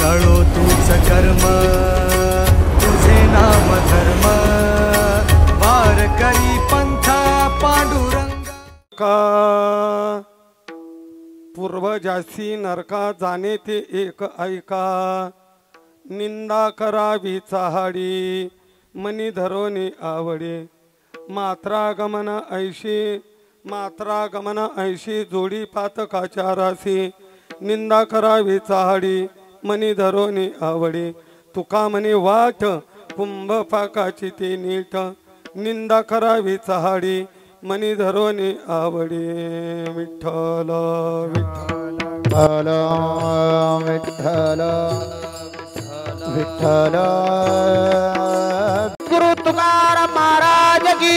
जाळो तूच कर्म तुझे नाम धर्म वार करी पंथा पांडुरंग का पूर्वजासी नरका जाणे ते एक ऐका निंदा करावी चाहाडी मनी धरोनी आवडे मात्रागमन ऐशी जोडी पातकाच्या राशी निंदा करावी चाहाडी मनी धरोनी आवडे तुका म्हणे वाट कुंभ पाकाची ते नीट निंदा करावी चाहाडी मनी धरोनी आवडे विठ्ठल विठ्ठल विठ्ठल विठ्ठल गुरु तुकाराम महाराज की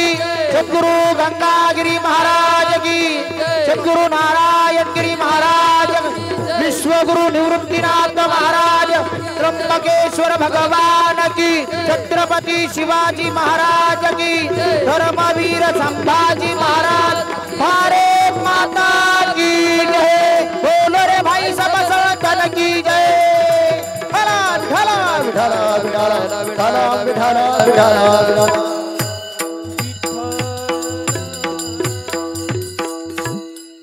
सद्गुरु गंगागिरी महाराज की सद्गुरु नारायण गिरी महाराज विश्वगुरु निवृत्तिनाथ महाराज त्र्यंबकेश्वर भगवान की छत्रपति शिवाजी महाराज की धर्मवीर संभाजी महाराज भारत माता की जय बोलो रे भाई सब संतन की जय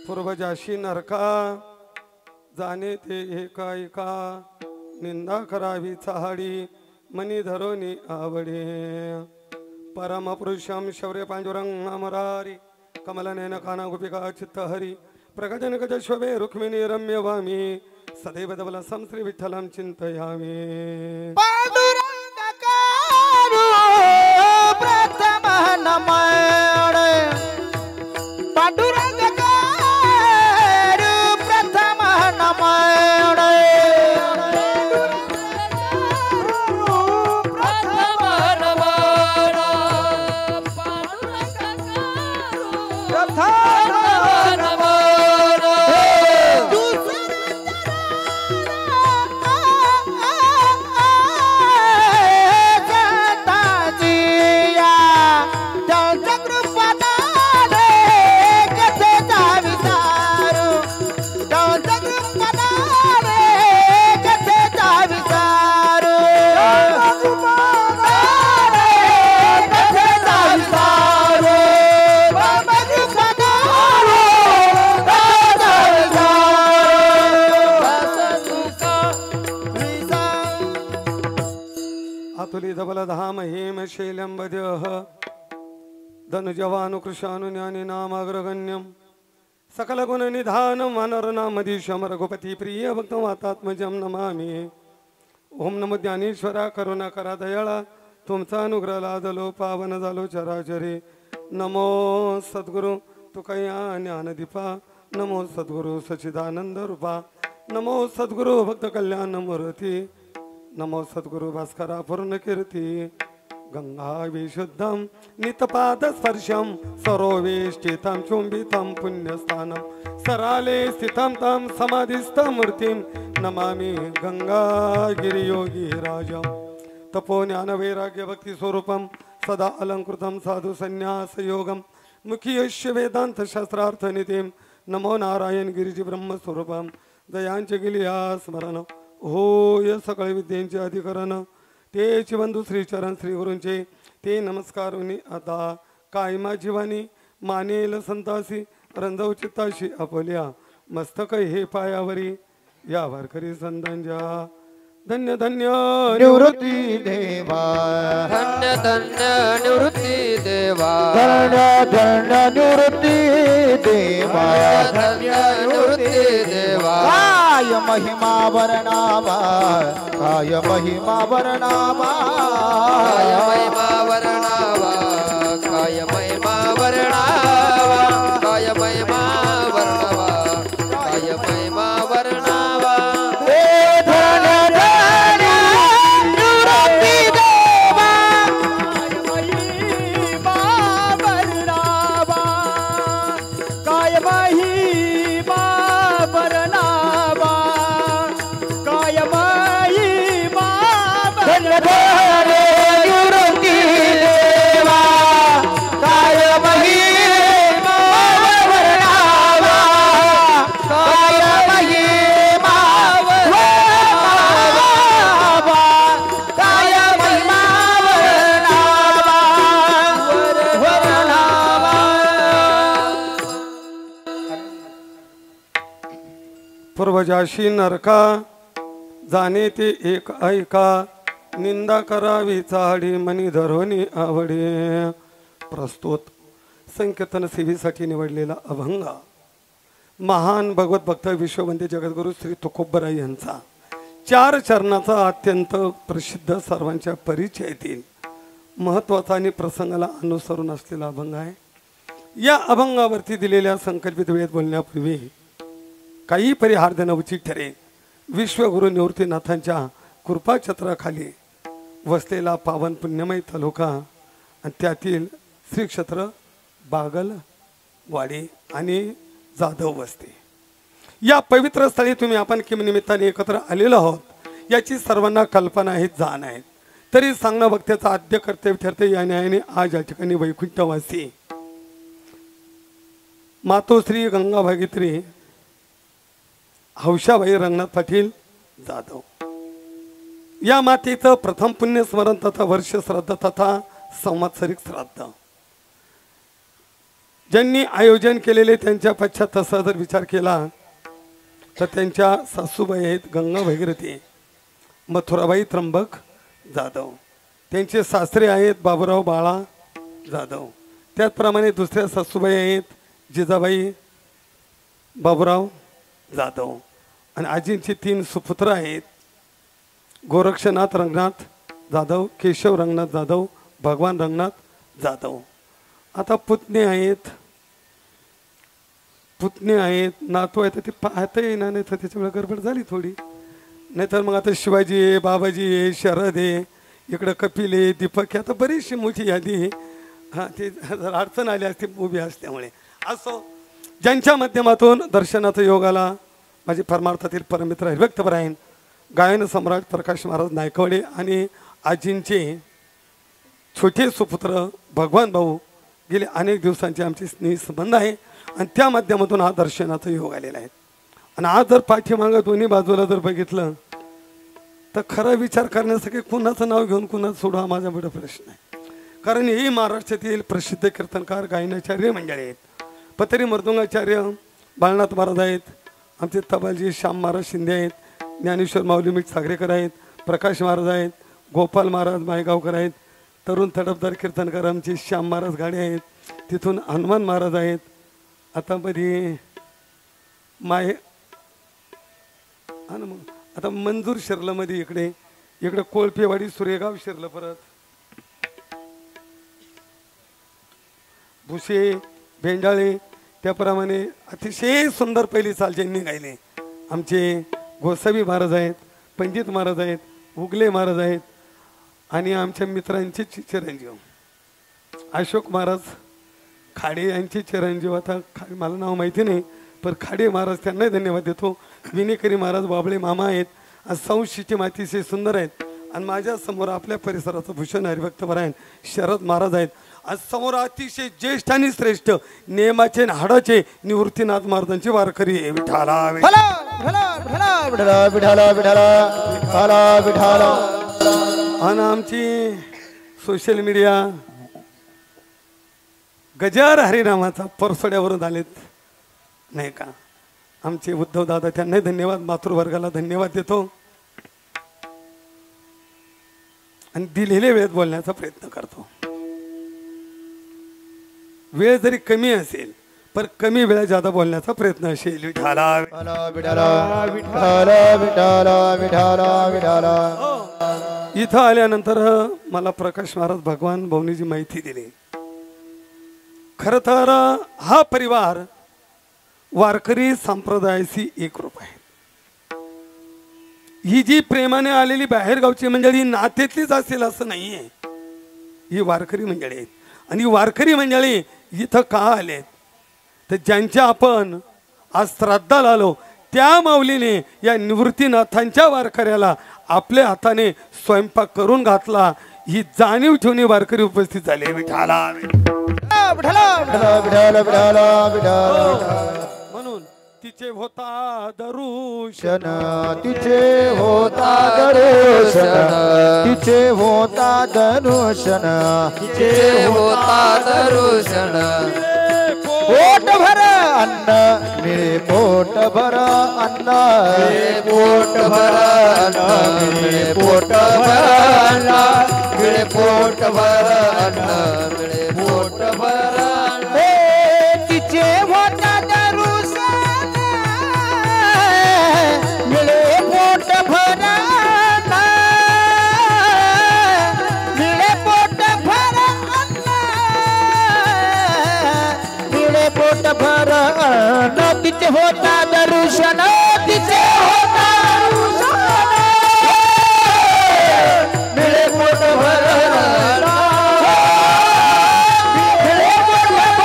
पूर्वजाशी नरका जाणे ते एका एका निंदा करावी चाहाडी मनी धरोनी आवडे परमपुरुषम शौर्य पांडुरंग अमरारी कमलनयन काना गोपिका चित्तहरी प्रगजन गज शोभे रुक्मिणी रम्य वामी सदैव धवल श्री विठ्ठलं चिंतयामि पांडुरंग कारू प्रथम नमन पांडुरंग कारू प्रथम नमन प्रथम नमन धबल धाम हेम शैलम बद्यः धनुजवानुकृशानु ज्ञानी नामाग्रगण्यम सकल गुण निधान वानर नामधीशम रघुपति प्रिय भक्त मातात्मजम नमामि ओम नमो ज्ञानेश्वरा करुणा करा दयाळा तुमचा अनुग्रह लादलो पावन झालो चराचरी नमो सद्गुरु तुकया ज्ञानदीपा नमो सद्गुरु सच्चिदानंद रूपा नमो सद्गुरु भक्त कल्याण मूर्ती नमो सद्गुरु भास्करा पूर्ण कीर्ती गंगा विशुद्धम नितपाद स्पर्शम सरोवेष्टितं चुंबितं पुण्यस्थानं सराले स्थितं तं समाधिस्थ मूर्तिं नमामि गंगा गिरियोगी राजम तपो ज्ञान वैराग्य भक्ति स्वरूपम सदा अलंकृतं साधु संन्यास योगम मुखीयश्य वेदांत शास्त्रार्थ निधिं नमो नारायण गिरिजी ब्रह्म स्वरूपम दयांचे गिलिया स्मरण होय सकळ विद्यांचे अधिकरण तेच बंधू श्रीचरण श्री गुरूंचे ते नमस्कारुनी आता कायमा जीवानी मानेल संतासी रंजव चित्ताशी आपल्या मस्तक हे पायावरी या वारकरी संतांच्या धन्य धन्य निवृत्ती देवा धन्य धन्य निवृत्ती देवा धन्य धन्य निवृत्ती देवा धन्य निवृत्ती देवा काय महिमा वर्णावा काय महिमा वर्णावा काय महिमा वर्णावा काय महिमा वर्णावा काय महिमा वर्णावा काय महिमा वर्णावा पूर्वजाशी नरका जाणे ते एक ऐका निंदा करावी चाडी मनी धरोनी आवडे. प्रस्तुत संकीर्तन सेवेसाठी निवडलेला अभंग महान भगवत भक्त विश्ववंद्य जगद्गुरु श्री तुकोबराय यांचा 4 चरणाचा अत्यंत प्रसिद्ध सर्वांच्या परिचयातील महत्त्वाचा आणि प्रसंगाला अनुसरून असलेला अभंग आहे. या अभंगावरती दिलेल्या संकल्पित वेळेत बोलण्यापूर्वी काही परिहार देणं उचित ठरेल. विश्वगुरु निवृत्तीनाथांच्या कृपाछत्राखाली वसलेला पावन पुण्यमय तालुका आणि त्यातील श्री क्षेत्र बागलवाडी आणि जाधव वस्ती या पवित्र स्थळी तुम्ही आपण किम निमित्ताने एकत्र आलेलो आहोत याची सर्वांना कल्पना आहे, जाण आहे. तरी सांगणं वक्त्याचा आद्य कर्तव्य ठरते. या न्यायाने आज या ठिकाणी वैकुंठवासी मातोश्री गंगा भागीत्री हौशाबाई रंगनाथ पाटील जाधव या मातेचं प्रथम पुण्यस्मरण तथा वर्ष श्राद्ध तथा संवत्सरिक श्राद्ध ज्यांनी आयोजन केलेले त्यांच्या पश्चात तसा जर विचार केला तर त्यांच्या सासूबाई आहेत गंगा भगीरथी मथुराबाई त्र्यंबक जाधव. त्यांचे सासरे आहेत बाबूराव बाळा जाधव. त्याचप्रमाणे दुसऱ्या सासूबाई आहेत जिजाबाई बाबूराव जाधव. आणि आजींचे 3 सुपुत्र आहेत गोरक्षनाथ रंगनाथ जाधव, केशव रंगनाथ जाधव, भगवान रंगनाथ जाधव. आता पुतणे आहेत नातू आहेत. ते पाहता येणार नाही तर त्याच्यामुळे गडबड झाली थोडी. नाहीतर मग आता शिवाजी आहे, बाबाजी आहे, शरद आहे, इकडं कपिल आहे, दीपक आहे. आता बरीचशी मोठी यादी ते जर अडचण आली असते उभी असल्यामुळे. असो ज्यांच्या माध्यमातून दर्शनाचा योगाला माझे परमार्थातील परमित्र हरिभक्तपरायण गायन सम्राट प्रकाश महाराज नायकवाडे आणि आजींचे छोटे सुपुत्र भगवान भाऊ गेले अनेक दिवसांचे आमचे स्नेही संबंध आहे आणि त्या माध्यमातून हा दर्शनाचा योग आलेला आहे. आणि आज जर पाठीमागं दोन्ही बाजूला जर बघितलं तर खरा विचार करण्यासाठी कुणाचं नाव घेऊन कुणाचं सोडू हा माझा मोठा प्रश्न आहे. कारण हे महाराष्ट्रातील प्रसिद्ध कीर्तनकार गायनाचार्य मंडळी आहेत. पतरी मृदुंगाचार्य बाळनाथ महाराज आहेत, आमचे तबालजी श्याम महाराज शिंदे आहेत, ज्ञानेश्वर माऊली मीठ सागरेकर आहेत, प्रकाश महाराज आहेत, गोपाल महाराज मायगावकर आहेत, तरुण तडफदार कीर्तनकार आमचे श्याम महाराज गाडे आहेत, तिथून हनुमान महाराज आहेत. आता मध्ये आता मंजूर शिरलंमध्ये इकडे कोळपेवाडी सुरेगाव शिरलं, परत भुसे भेंडाळे. त्याप्रमाणे अतिशय सुंदर पहिली चाल ज्यांनी गायले आमचे गोसावी महाराज आहेत, पंडित महाराज आहेत, उगले महाराज आहेत आणि आमच्या मित्रांचे चिरंजीव अशोक महाराज खाडे यांचे चिरंजीव. आता मला नाव माहिती नाही पण खाडे महाराज त्यांनाही धन्यवाद देतो. विनेकरी महाराज बाबळे मामा आहेत. आज संशीची मातीचे सुंदर आहेत. आणि माझ्या समोर आपल्या परिसराचं भूषण हरिभक्तपरायण शरद महाराज आहेत. आज समोर अतिशय ज्येष्ठ आणि श्रेष्ठ नेमाचे हाडाचे निवृत्तीनाथ महाराजांचे वारकरी आहे. विठाला आणि आमची सोशल मीडिया गजार हरिनामाचा परसोड्यावरून आलेत नाही का आमचे उद्धव दादा, त्यांनाही धन्यवाद. मातृवर्गाला धन्यवाद देतो आणि दिलेल्या वेळेत बोलण्याचा प्रयत्न करतो. वेळ जरी कमी असेल पण कमी वेळा जादा बोलण्याचा प्रयत्न असेल. इथं आल्यानंतर मला प्रकाश महाराज भगवान भाऊनीची माहिती दिली. खर तर हा परिवार वारकरी संप्रदायाशी एकरूप आहे. ही जी प्रेमाने आलेली बाहेरगावची मंडळी नातेतलीच असेल असं नाहीये. ही वारकरी मंडळी आहेत आणि वारकरी मंडळी इथं का आलेत तर ज्यांच्या आपण आज श्राद्धाला आलो त्या माऊलीने या निवृत्तीनाथांच्या वारकऱ्याला आपल्या हाताने स्वयंपाक करून घातला. ही जाणीव ठेवून वारकरी उपस्थित झाले. म्हणून तिचे होता दरुशन, तिचे होता दर्शन, तिचे होता दर्शन, तिचे होता दर्शन. पोट भर अन्न मिळे पोट भर अन्न पोट भर अन्न मिळे पोट भर अन्न मिळे पोट भर अन्न मिळे पोट भर अन्न तिचे होता दरुसन मिळे पोट भर अन्न मिळे पोट भर अन्न मिळे पोट भर अन्न तिचे होता दर्शन तिचे होता मिळे पोट भर अन्न मिळे पोट भर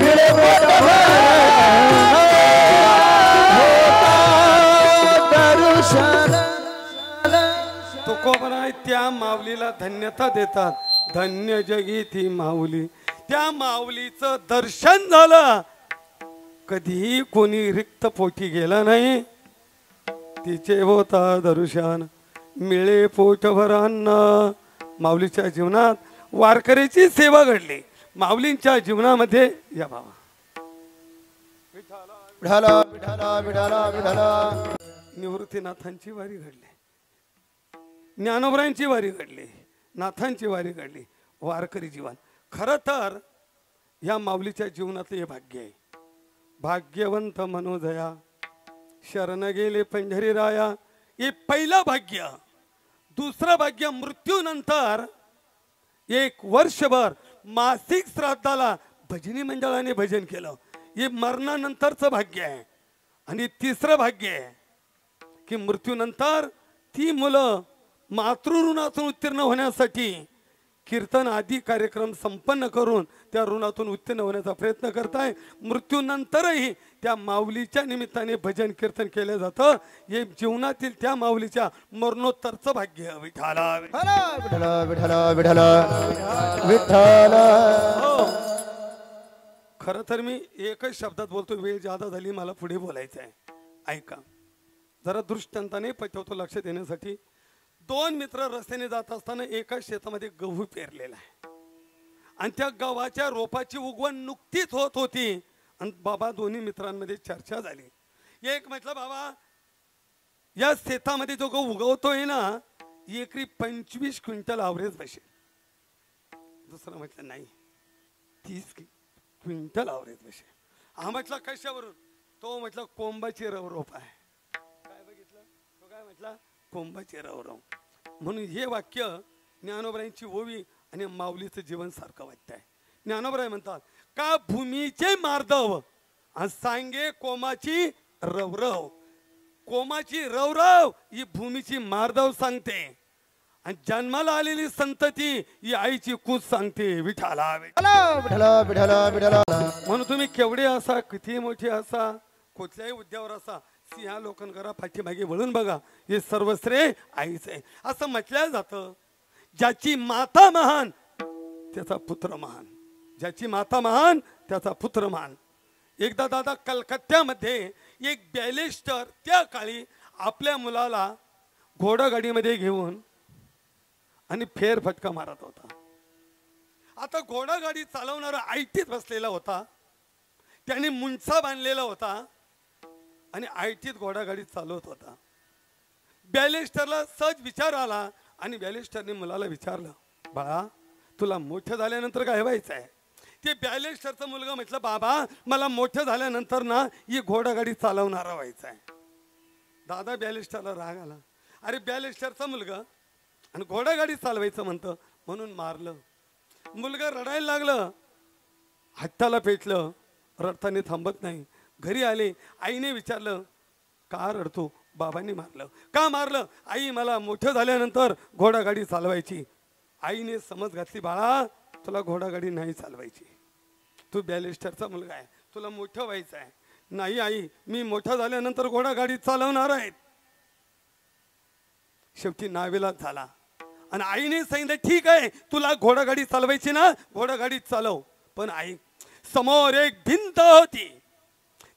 मिळे पोट भर होता दर्शन तुकोबराय त्या माऊलीला धन्यता देतात. धन्य जगी ती माऊली. त्या माऊलीचं दर्शन झालं, कधीही कोणी रिक्त पोटी गेला नाही. तिचे होता दर्शन मिळे पोटभर अन्न. माऊलीच्या जीवनात वारकरीची सेवा घडली. माऊलींच्या जीवनामध्ये या बाबा विठाला विठाला विठाला विठाला निवृत्तीनाथांची वारी घडली, ज्ञानोबरांची वारी घडली, नाथांची वारी घडली. वारकरी जीवन खरं तर या माऊलीच्या जीवनातलं हे भाग्य आहे. भाग्यवंत मनोदया शरण गेले पंढरी राया. हे पहिलं भाग्य. दुसरं भाग्य मृत्यूनंतर 1 वर्षभर मासिक श्राद्धाला भजनी मंडळाने भजन केलं. हे मरणानंतरचं भाग्य आहे. आणि तिसरं भाग्य आहे की मृत्यूनंतर ती मुलं मातृऋणातून उत्तीर्ण होण्यासाठी कीर्तन आदी कार्यक्रम संपन्न करून त्या ऋणातून उत्तीर्ण होण्याचा प्रयत्न करताय. मृत्यूनंतरही त्या माऊलीच्या निमित्ताने भजन कीर्तन केलं जातं. हे जीवनातील त्या माऊलीच्या मरणोत्तरचं भाग्य. विठाला विठाला विठाला विठाला विठाला. खरं तर मी एकच शब्दात बोलतो, वेळ जादा झाली, मला पुढे बोलायचं आहे. ऐका जरा दृष्टांताने पटवतो लक्ष देण्यासाठी. 2 मित्र रस्त्याने जात असताना एकाच शेतामध्ये गहू पेरलेला आहे आणि त्या गव्हाच्या रोपाची उगवण नुकतीच होत होती. आणि बाबा दोन्ही मित्रांमध्ये चर्चा झाली. एक म्हटलं बाबा या शेतामध्ये जो गहू उगवतोय ना एकरी 25 क्विंटल ॲव्हरेज बसेल. दुसरं म्हटलं नाही 30 क्विंटल ॲव्हरेज बसेल. हा म्हटलं कशावरून? तो म्हटलं कोंबाची रोप आहे. काय बघितलं तो काय म्हटला? कोंबाची रवरव. म्हणून हे वाक्य ज्ञानोबरायांची ओवी आणि माऊलीचं जीवन सारखं वाटतंय. ज्ञानोबराय म्हणतात का भूमीचे मार्दव आणि सांगे कोमाची रवरव. कोमाची रवरव ही भूमीची मार्दव सांगते आणि जन्माला आलेली संतती ही आईची कूच सांगते. विठाला विठाला विठाला विठाला. म्हणून तुम्ही केवढे असा, किती मोठे असा, कुठल्याही उद्यावर असा, सिंहा लोखंडकरा पाठीमागे वळून बघा, हे सर्व श्रेय आईच आहे. असं म्हटलं जातं ज्याची माता महान त्याचा पुत्र महान. ज्याची माता महान त्याचा पुत्र महान. एकदा दादा कलकत्त्यामध्ये एक बॅलेस्टर त्या काळी आपल्या मुलाला घोडागाडीमध्ये घेऊन आणि फेरफटका मारत होता. आता घोडागाडी चालवणारा आयटीत बसलेला होता. त्याने मुंडसा बांधलेला होता आणि आयटीत घोडागाडी चालवत होता. बॅलेस्टरला सहज विचार आला आणि बॅलेस्टरने मुलाला विचारलं, बाळा तुला मोठं झाल्यानंतर काय व्हायचं आहे? ते बॅलेस्टरचा मुलगा म्हटलं, बाबा मला मोठं झाल्यानंतर ना ही घोडागाडी चालवणारा व्हायचं आहे. दादा बॅलेस्टरला राग आला. अरे बॅलेस्टरचा मुलगा आणि घोडागाडी चालवायचं म्हणतं म्हणून मारलं. मुलगा रडायला लागलं, हट्टाला पेटलं, रडताना थांबत नाही. घरी आले, आईने विचारलं का रडतो? बाबांनी मारलं. का मारलं? आई मला मोठं झाल्यानंतर घोडागाडी चालवायची. आईने समज घातली, बाळा तुला घोडागाडी नाही चालवायची, तू बॅलेस्टरचा मुलगा आहे, तुला मोठं व्हायचं आहे. नाही आई मी मोठा झाल्यानंतर घोडागाडी चालवणार आहे. शेवटी नावेलाच झाला आणि आईने सांगितलं ठीक आहे तुला घोडागाडी चालवायची ना, घोडागाडी चालव. पण आई समोर एक भिंत होती,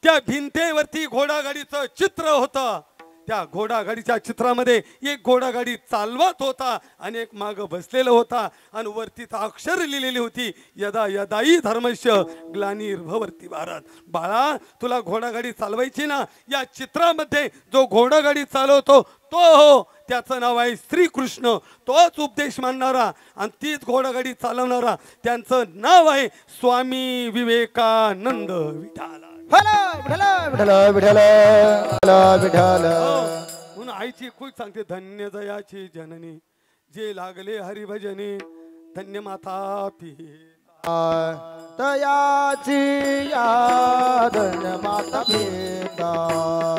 त्या भिंतेवरती घोडागाडीचं चित्र होतं. त्या घोडागाडीच्या चित्रामध्ये एक घोडागाडी चालवत होता आणि एक माग बसलेला होता आणि वरती अक्षर लिहिलेली होती, यदा यदाई धर्मस्य ग्लानिर्भवती भारत. बाळा, तुला घोडागाडी चालवायची ना, या चित्रामध्ये जो घोडागाडी चालवतो तो हो, त्याचं नाव आहे श्रीकृष्ण. तोच उपदेश मानणारा आणि तीच घोडागाडी चालवणारा, त्यांचं नाव आहे स्वामी विवेकानंद. विठाला म्हणून आईची खूप सांगते, धन्य जयाची जननी जे लागले हरिभजनी, धन्य माता तयाची याद माता पिता,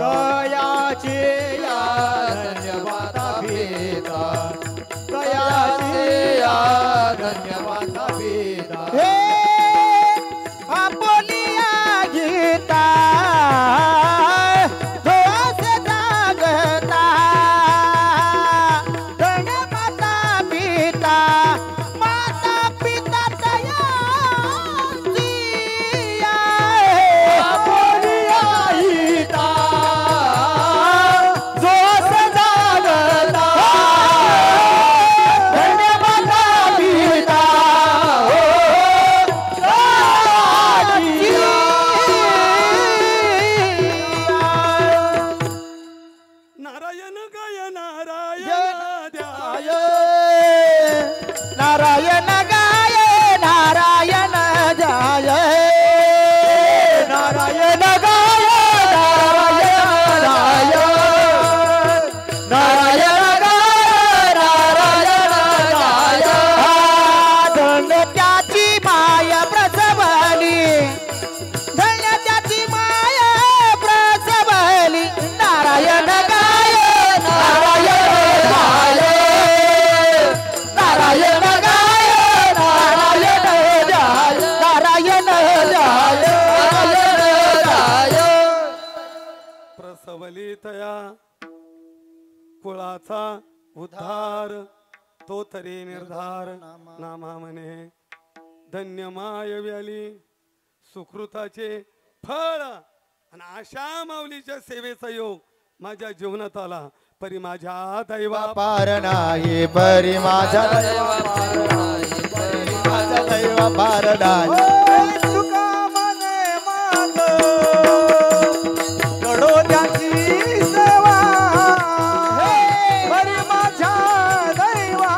तयाची याद माता पिता, तयाची याद माता पिता. हे आपोलिया गीता दोष जागता, धन्य माता पिता, माता पिता तयाची आपोलिया गीता दोष जागता, धन्य माता पिता नारायण गाय नारायण ध्याय, नारायण गाय नारायण जाय, नारायण गाय नारायण गाय, नारायण गाय नारायण गाय. धन्य त्याची माय प्रसवली, धन्य त्याची माय प्रसवली, नारायण गाय नारायण गाय, नारायण गाय नारायण गाय, नारायण गाय नारायण गाय. प्रसवली तया कुळाचा उद्धार, तो तरी निर्धार नामा म्हणे. धन्य माय व्याली सुकृताचे फळ आणि आशा माऊलीच्या सेवेचा योग माझ्या जीवनात आला. परी माझ्या दैवा पार नाही, परी माझ्या दैवा पार नाही, परी माझ्या दैवा पार नाही. तुका मने मात घडो त्याची सेवा, परी माझ्या दैवा,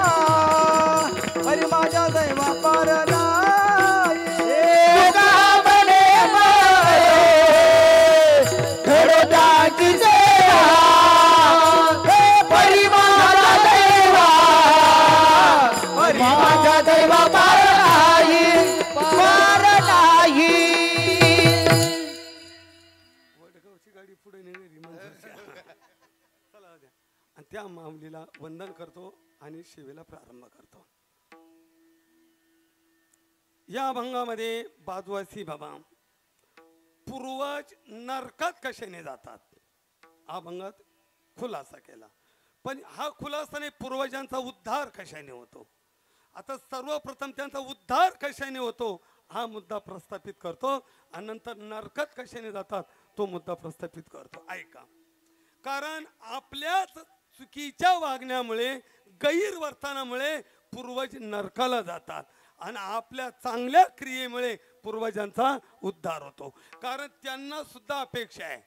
परी माझ्या दैवा पार नाही. तुका मने मात घडो त्याची सेवा, परी माझ्या दैवा, परी माझ्या दैवा पार नाही, पार नाही. वडगावची गाडी पुढे निघाली माणसाच्या. चला द्या. आणि त्या माऊलीला वंदन करतो आणि सेवेला प्रारंभ करतो. या अभंगामध्ये बाजवासी बाबा पूर्वज नरकात कशाने जातात अभंगात खुलासा केला. पण हा खुलासाने पूर्वजांचा उद्धार कशाने होतो. आता सर्वप्रथम त्यांचा उद्धार कशाने होतो हा मुद्दा प्रस्थापित करतो आणि नंतर नरकात कशाने जातात तो मुद्दा प्रस्थापित करतो. ऐका, कारण आपल्याच चुकीच्या वागण्यामुळे गैरवर्तनामुळे पूर्वज नरकाला जातात आणि आपल्या चांगल्या क्रियेमुळे पूर्वजांचा उद्धार होतो. कारण त्यांना सुद्धा अपेक्षा आहे.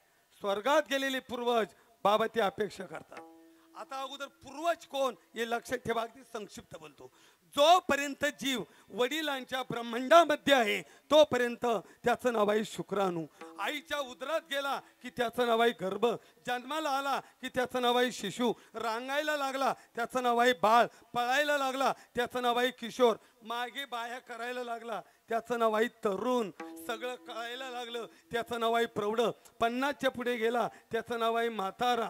स्वर्गात गेलेले पूर्वज बाबा ते अपेक्षा करतात. आता अगोदर पूर्वज कोण हे लक्षात ठेवा. अगदी संक्षिप्त बोलतो. जोपर्यंत जीव वडिलांच्या ब्रह्मांडामध्ये आहे तोपर्यंत त्याचं नाव आहे शुक्राणू. आईच्या उदरात गेला की त्याचं नाव आहे गर्भ. जन्माला आला की त्याचं नाव आहे शिशु. रांगायला लागला त्याचं नाव आहे बाळ. पळायला लागला त्याचं नाव आहे किशोर. मागे बाया करायला लागला त्याचं नाव आहे तरुण. सगळं कळायला लागलं त्याचं नाव आहे प्रौढ. 50च्या पुढे गेला त्याचं नाव आहे म्हातारा.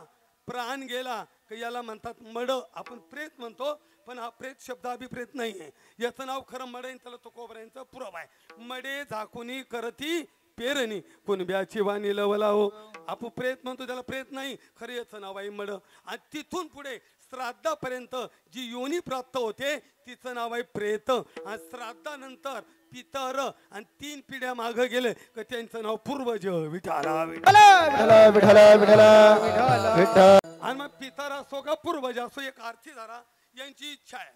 प्राण गेला की याला म्हणतात मड. आपण प्रेत म्हणतो पण हा प्रेत शब्द अभिप्रेत नाही आहे. याचं नाव खरं मड आहे. त्याला तो कोबऱ्यांचा पुरावा आहे. मडे झाकुनी करती पेरणी कुणब्याची वाणी लवला हो. आपण प्रेत म्हणतो त्याला प्रेत नाही, खरं याचं नाव आहे मड. आणि तिथून पुढे श्राद्धापर्यंत जी योनी प्राप्त होते तिचं नाव आहे प्रेत. आणि श्राद्धानंतर पितर आणि 3 पिढ्या माग गेले की त्यांचं नाव पूर्वज. विठाला विठ्ठल विठ्ठल विठ्ठल विठ्ठल. पितर असो का पूर्वज असो एक आरतीधारा यांची इच्छा आहे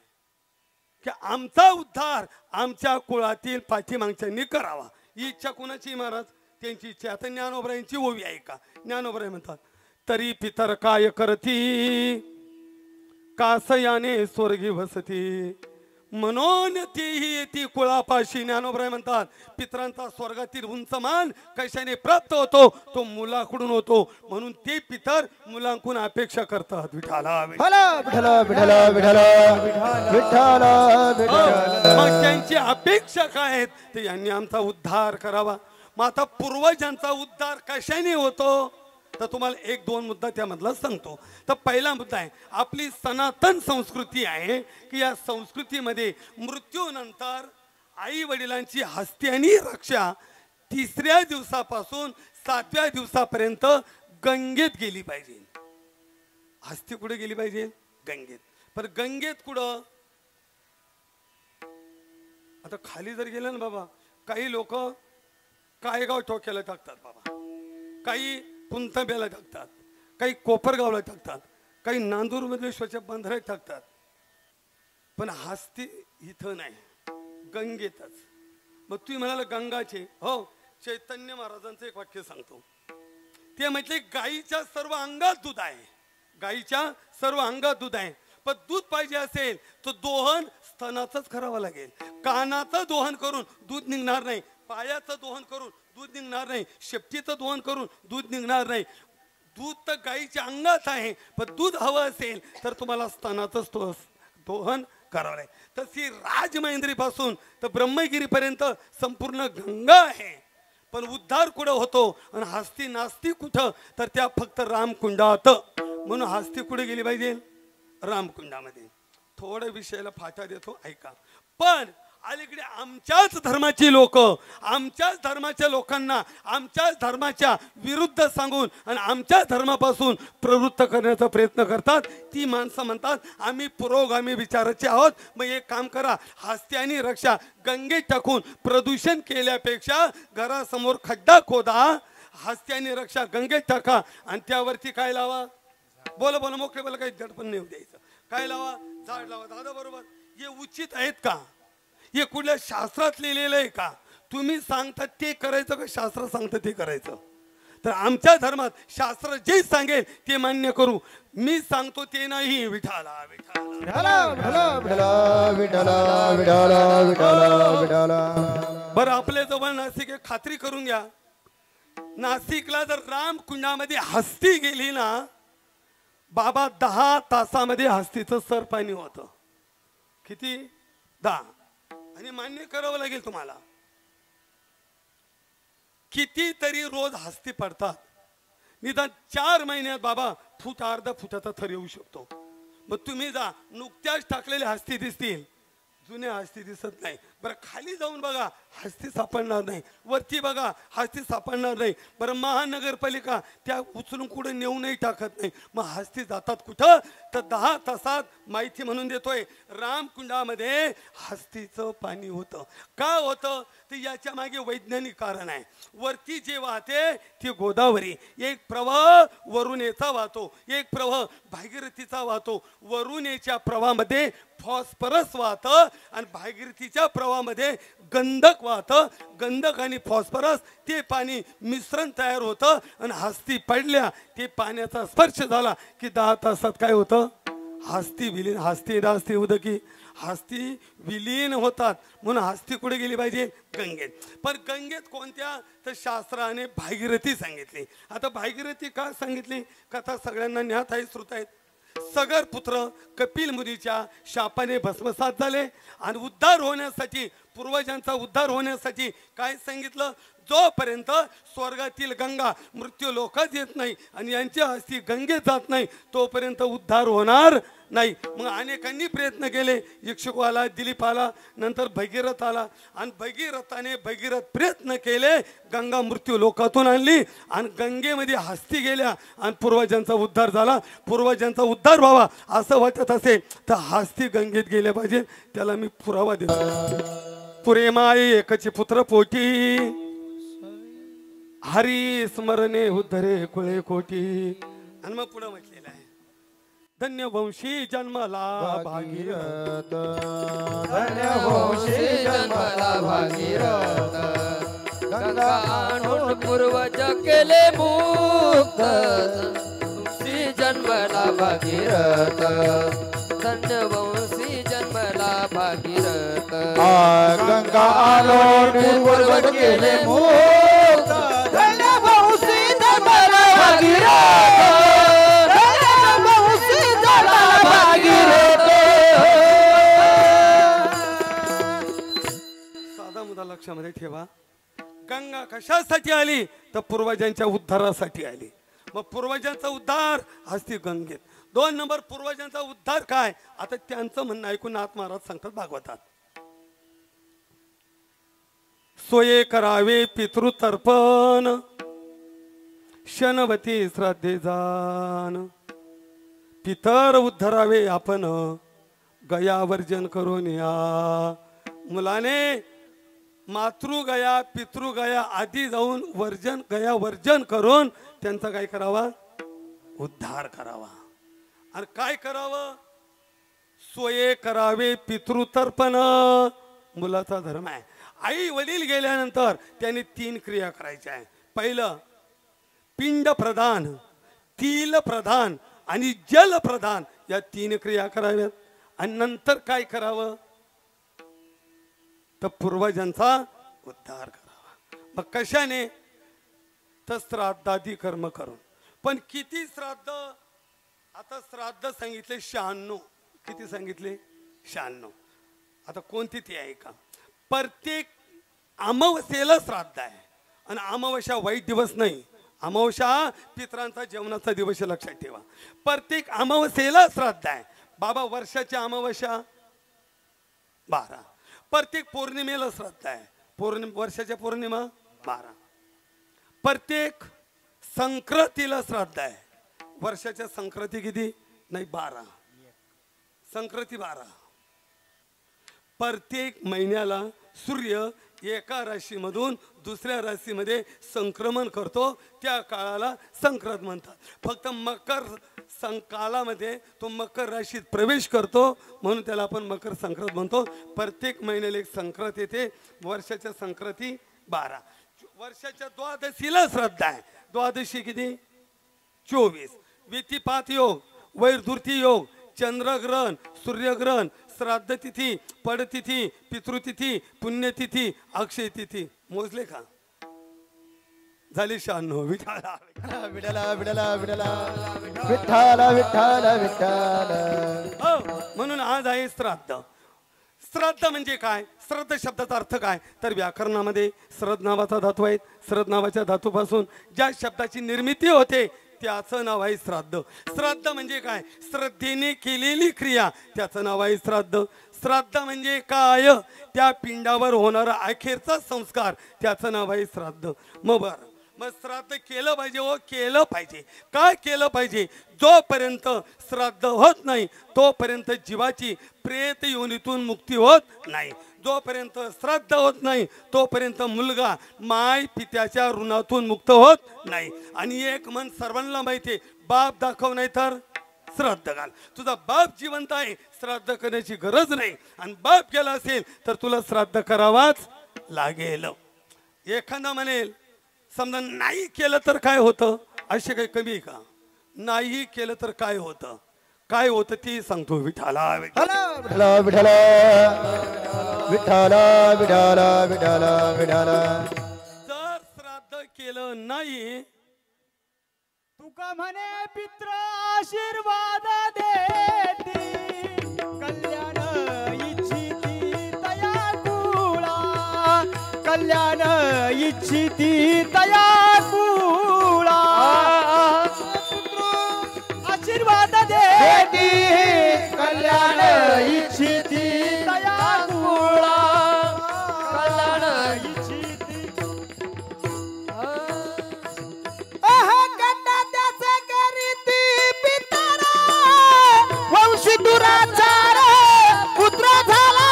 की आमचा उद्धार आमच्या कुळातील पाठीमागच्यांनी करावा. ही इच्छा कोणाची महाराज? त्यांची इच्छा. आता ज्ञानोबरायांची ओवी आहे का? ज्ञानोबराय म्हणतात तरी पितर काय करती कासयाने स्वर्गी वसती म्हणून तीही येती कुळापाशी. ज्ञानोबराय म्हणतात पितरांचा स्वर्गातील उंच मान कशाने प्राप्त होतो? तो मुलाकडून होतो. म्हणून ते पितर मुलांकडून अपेक्षा करतात. विठाला मग त्यांची अपेक्षा काय आहेत? ते यांनी आमचा उद्धार करावा. मग आता पूर्वजांचा उद्धार कशाने होतो? तर तुम्हाला एक दोन मुद्दा त्यामधला सांगतो. तर पहिला मुद्दा आहे आपली सनातन संस्कृती आहे की या संस्कृतीमध्ये मृत्यूनंतर आई वडिलांची हस्ती आणि रक्षा 3ऱ्या दिवसापासून 7व्या दिवसापर्यंत गंगेत गेली पाहिजे. हस्ती कुठे गेली पाहिजे? गंगेत. पण गंगेत कुठं? आता खाली जर गेलं ना बाबा, काही लोक कायगाव टोक्याला टाकतात बाबा, काही पुंतब्याला टाकतात, काही कोपरगावला टाकतात, काही नांदूर मधलेश्वरच्या बंधाऱ्यात टाकतात. पण हस्ती इथं नाही, गंगेतच. मग तुम्ही म्हणाला गंगाचे, हो चैतन्य महाराजांचं एक वाक्य सांगतो. ते म्हटले गाईच्या सर्व अंगात दूध आहे, गाईच्या सर्व अंगात दूध आहे. पण दूध पाहिजे असेल तर दोहन स्तनाचंच करावं लागेल. कानाचं दोहन करून दूध निघणार नाही, पायाचं दोहन करून दूध निघणार नाही, शेपटीचं दोहन करून दूध निघणार नाही. दूध तर गाईच्या अंगात आहे, पण दूध हवं असेल तर तुम्हाला स्तनाचंच दोहन करावं लागेल. तशी राजमहेंद्रीपासून तर ब्रह्मगिरीपर्यंत संपूर्ण गंगा आहे. पण उद्धार कुठं होतो आणि हस्ती नास्ती कुठं? तर त्या फक्त रामकुंडात. म्हणून हस्ती कुठे गेली पाहिजे? रामकुंडामध्ये. थोडं विषयाला फाटा देतो, ऐका. पण अलीकडे आमच्याच धर्माची लोक आमच्याच धर्माच्या लोकांना आमच्याच धर्माच्या विरुद्ध सांगून आणि आमच्या धर्मापासून प्रवृत्त करण्याचा प्रयत्न करतात. ती माणसं म्हणतात आम्ही पुरोगामी विचाराचे आहोत. मग एक काम करा, हस्ती आणि रक्षा गंगेत टाकून प्रदूषण केल्यापेक्षा घरासमोर खड्डा खोदा, हस्ती आणि रक्षा गंगेत टाका आणि त्यावरती काय लावा? बोला बोला मोकळे बोला, काही झडपण नाही द्यायचं. काय लावा? झाड लावा. दादा बरोबर. हे उचित आहेत का? हे कुठल्या शास्त्रात लिहिलेलं आहे का? तुम्ही सांगता ते करायचं का शास्त्र सांगतं ते करायचं? तर आमच्या धर्मात शास्त्र जे सांगेल ते मान्य करू. मी सांगतो ते नाही. विठाला बरं, आपल्या जवळ नाशिक आहे, खात्री करून घ्या. नाशिकला जर रामकुंडामध्ये हस्ती गेली ना बाबा, 10 तासामध्ये हस्तीचं सर पाणी होतं. किती? 10. आणि मान्य करावं लागेल तुम्हाला. कितीतरी रोज हस्ती पडतात. निदान 4 महिन्यात बाबा फूट अर्धा फुटाचा थर येऊ शकतो. मग तुम्ही जा, नुकत्याच टाकलेल्या हस्ती दिसतील, जुन्या हस्ती दिसत नाही. बरं खाली जाऊन बघा, हस्ती सापडणार नाही. वरती बघा, हस्ती सापडणार नाही. बरं महानगरपालिका त्या उचलून कुठे नेऊनही टाकत नाही. मग हस्ती जातात कुठं? तर 10 तासात माहिती म्हणून देतोय, रामकुंडामध्ये हस्तीचं पाणी होतं. का होतं? तर याच्या मागे वैज्ञानिक कारण आहे. वरती जे वाहते ती गोदावरी, एक प्रवाह वरुणेचा वाहतो, एक प्रवाह भागीरथीचा वाहतो. वरुणेच्या प्रवाहामध्ये फॉस्फरस वाहतं आणि भागीरथीच्या प्रवाहामध्ये गंधक वाहतं. गंधक आणि फॉस्फरस ते पाणी मिश्रण तयार होतं आणि हस्ती पडल्या, ते पाण्याचा स्पर्श झाला की 10 तासात काय होतं? हस्ती विलीन. हस्ती दास्ती उदकी, हस्ती विलीन होतात. म्हणून हस्ती कुठे गेली पाहिजे? गंगेत. पण गंगेत कोणत्या? तर शास्त्राने भागीरथी सांगितली. आता भागीरथी का सांगितली? कथा सगळ्यांना ज्ञात आहे, श्रुत आहेत. सगर पुत्र कपिल मुनीच्या शापाने भस्मसात झाले आणि उद्धार होण्यासाठी, पूर्वजांचा उद्धार होण्यासाठी काय सांगितलं? जोपर्यंत स्वर्गातील गंगा मृत्यू लोकात येत नाही आणि यांची हस्ती गंगेत जात नाही तोपर्यंत उद्धार होणार नाही. मग अनेकांनी प्रयत्न केले. इक्षुक आला, दिलीप आला, नंतर भगीरथ आला आणि भगीरथाने प्रयत्न केले, गंगा मृत्यू लोकातून आणली आणि गंगेमध्ये हस्ती गेल्या आणि पूर्वजांचा उद्धार झाला. पूर्वजांचा उद्धार व्हावा असं वाटत असेल तर हस्ती गंगेत गेल्या पाहिजे. त्याला मी पुरावा देतो. पुरे माई एकची पुत्र पोटी, हरी स्मरणे उद्धरे कुळे कोटी. आणि मग पुढे म्हटलेलं आहे, धन्यवंशी जन्मला भागीरथ धन्यवंशी जन्मला भागीरथ गंगा आणून पूर्वज केले मुक्त वंशी जन्मला भागीरथ धन्यवंशी जन्मला भागीरथ गंगा आणून पूर्वज केले मुक्त धन्यवंशी जन्मला भागीरथ धन्यवंशी जन्मला भागीरथ साधा मुद्दा लक्षामध्ये ठेवा. गंगा कशासाठी आली तर पूर्वजांच्या उद्धारासाठी आली. मग पूर्वजांचा उद्धार असती गंगेत. 2 नंबर पूर्वजांचा उद्धार काय आता त्यांचं म्हणणं ऐकून नाथ महाराज सांगतात भागवतात. सोये करावे पितृतर्पण शनवती श्राद्धे जान पितर उद्धरावे आपण गया वर्जन करून या. मुलाने मातृगया पितृगया आधी जाऊन गया वर्जन करून त्यांचा काय करावा उद्धार करावा. आणि काय करावं सोये करावे पितृतर्पण मुलाचा धर्म आहे. आई वडील गेल्यानंतर त्यांनी 3 क्रिया करायच्या आहे. पहिलं पिंड प्रदान तिल प्रदान आणि जल प्रदान या 3 क्रिया कराव्यात. आणि नंतर काय करावं तर पूर्वजांचा उद्धार करावा. मग कशाने तर श्राद्धादी कर्म करून. पण किती श्राद्ध आता श्राद्ध सांगितले 96. किती सांगितले 96. आता कोणती ती आहे का प्रत्येक अमावस्येला श्राद्ध आहे. आणि अमावस्या वाईट दिवस नाही. अमावस्या पितरांचा जेवणाचा दिवस लक्षात ठेवा. प्रत्येक अमावस्येला श्राद्ध आहे. बाबा वर्षाची अमावस्या 12. प्रत्येक पौर्णिमेला श्राद्ध आहे. वर्षाच्या पौर्णिमा 12. प्रत्येक संक्रांतीला श्राद्ध आहे. वर्षाच्या संक्रांती किती नाही 12. संक्रांती 12. प्रत्येक महिन्याला सूर्य एका राशीमधून दुसऱ्या राशीमध्ये संक्रमण करतो त्या काळाला संक्रांत म्हणतात. फक्त मकर कालामध्ये तो मकर राशीत प्रवेश करतो म्हणून त्याला आपण मकर संक्रांत म्हणतो. प्रत्येक महिन्याला एक संक्रांत येते. वर्षाच्या संक्रांती 12. वर्षाच्या द्वादशीला श्राद्ध आहे. द्वादशी किती 24. व्यतिपात योग वैरधूर्ती योग चंद्रग्रहण सूर्यग्रहण श्राद्ध तिथी पडतिथी पितृतिथी पुण्यतिथी अक्षय तिथी मोजले का झाली 96. विठाला विठला विठला विठला विठ्ठल विठ्ठल विठ्ठल. म्हणून आज आहे श्राद्ध. श्राद्ध म्हणजे काय श्राद्ध शब्दाचा अर्थ काय तर व्याकरणामध्ये श्रद्ध नावाचा धातू आहे. श्रद्ध नावाच्या धातूपासून ज्या शब्दाची निर्मिती होते त्याचं नाव आहे श्राद्ध. श्राद्ध म्हणजे काय श्रद्धेने केलेली क्रिया त्याचं नाव आहे श्राद्ध. श्राद्ध म्हणजे काय त्या पिंडावर होणारा अखेरचा संस्कार त्याचं नाव आहे श्राद्ध. मग श्राद्ध केलं पाहिजे हो केलं पाहिजे. काय केलं पाहिजे जोपर्यंत श्राद्ध होत नाही तोपर्यंत जीवाची प्रेत योनीतून मुक्ती होत नाही. जोपर्यंत श्राद्ध होत नाही तोपर्यंत मुलगा माय पित्याच्या ऋणातून मुक्त होत नाही. आणि एक मन सर्वांना माहिती आहे बाप दाखव नाही तर श्राद्ध घाल. तुझा बाप जिवंत आहे श्राद्ध करण्याची गरज नाही. आणि बाप गेला असेल तर तुला श्राद्ध करावाच लागेल. एखादा म्हणेल समजा नाही केलं तर काय होतं असे काही कमी आहे का. नाही केलं तर काय होतं काय होतं ते सांगतो. विठाला विठला विठला विठला विठला विठला विठला. जर श्राद्ध केलं नाही तुका म्हणे पित्र आशीर्वाद देती कल्याण इच्छिती तया कुळा कल्याण इच्छिती तया कुळा आशीर्वाद देती कल्याण इच्छिती तया कुळा कल्याण इच्छिती वंशी दुराचार पुत्र झाला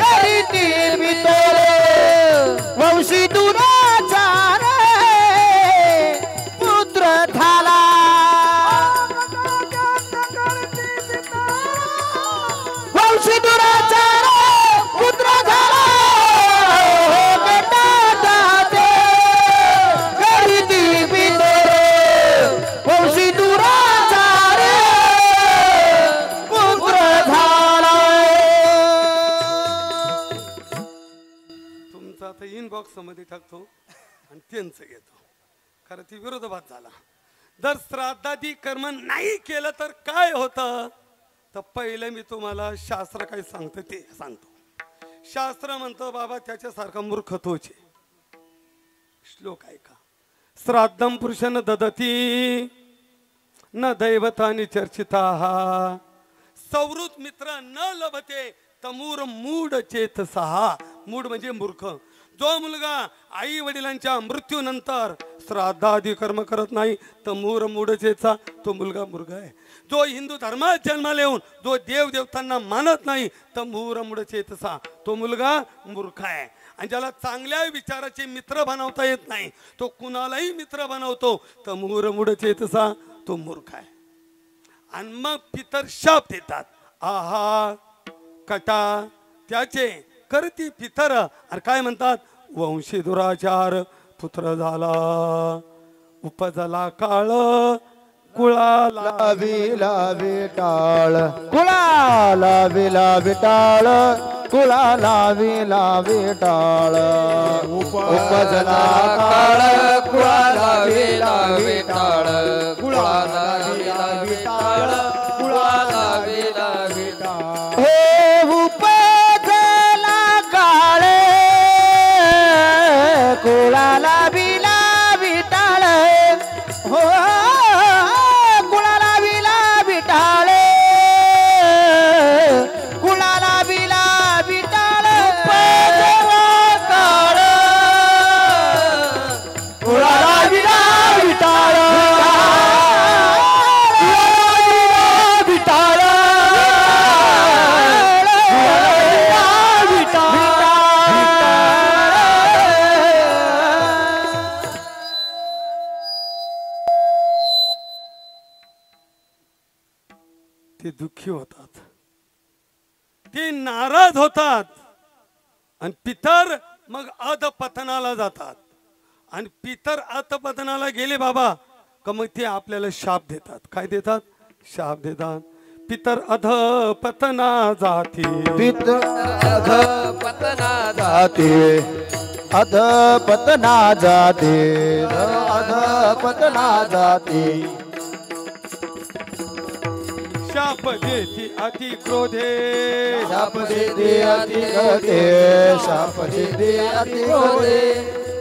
करीती बॉक्समध्ये टाकतो आणि त्यांचं घेतो. खरं ती विरोधाभास झाला. जर श्राद्धादी कर्म नाही केलं तर काय होतं, तर पहिलं मी तुम्हाला शास्त्र काय सांगतं ते सांगतो. शास्त्र म्हणतं बाबा त्याच्यासारखा मूर्ख तोच आहे. श्लोक ऐका. श्राद्धम पुरुषन ददती न दैवतानि चर्चिता सौहृद मित्र न लभते तमूर मूढ चेतसहा. मूढ म्हणजे मूर्ख. जो मुलगा आई वडिलांच्या मृत्यूनंतर श्राद्धादी कर्म करत नाही तर मूढचेचा तो मुलगा मूर्ख आहे. जो हिंदू धर्मात जन्माला येऊन जो देव देवतांना मानत नाही तर मूढचेतसा तो मुलगा मूर्ख आहे. आणि ज्याला चांगल्या विचाराचे मित्र बनवता येत नाही तो कुणालाही मित्र बनवतो तर मूढचेतसा तो मूर्ख आहे. आणि मग पितर शाप देतात. आहा कटा त्याचे करती पितर. आणि काय म्हणतात, वंशी दुराचार पुत्र झाला उपजला काळ कुळाला विला विटाळ कुळाला विला विटाळ कुळाला विला विटाळ उपजला काळ कुळाला विला विटाळ कुळाला विला विटाळ कुळाला विला विटाळ. हे उपजला काळ कुळाला विला विटाळ. हो कुळाला विला विटाळ कुळाला विला विटाळ. उपजला काळ कुळाला विला विटाळ विटाळ ते दुःखी होतात, ते नाराज होतात आणि पितर मग अधपतनाला जातात. आणि पितर अधपतनाला गेले बाबा का मग ते आपल्याला शाप देतात. काय देतात, शाप देतात. पितर अधपतना जाती पितर अधपतना जाते अधपतना जाते अधपतना जाते. शाप देती अति क्रोधे शाप देते अति क्रोधे शाप देते अति क्रोधे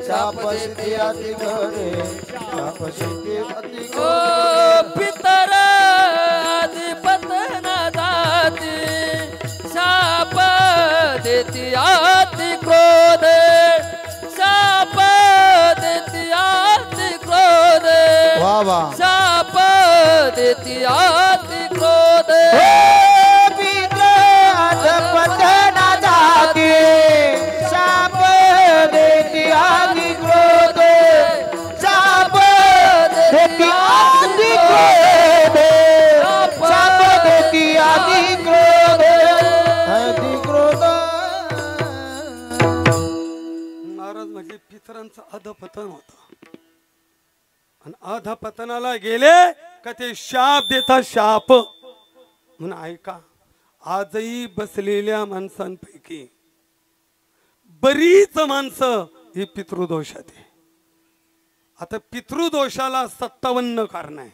शाप देते अति क्रोधे शाप देते अति ओ पितर अधिपतना जाती शाप देती अति क्रोध शाप देती अति क्रोध वा वा. शाप देती अति क्रोध. अधपतना जाती शाप देती अति क्रोध शाप देती अति क्रोध शाप देती अति क्रोध अति क्रोध. महाराज म्हणजे पितरांचं अधपतन होतं. आणि अधपतनाला गेले का ते शाप देतात. शाप म्हणून ऐका, आजही बसलेल्या माणसांपैकी बरीच माणसं ही पितृदोषात आहे. आता पितृदोषाला 57 कारण आहे.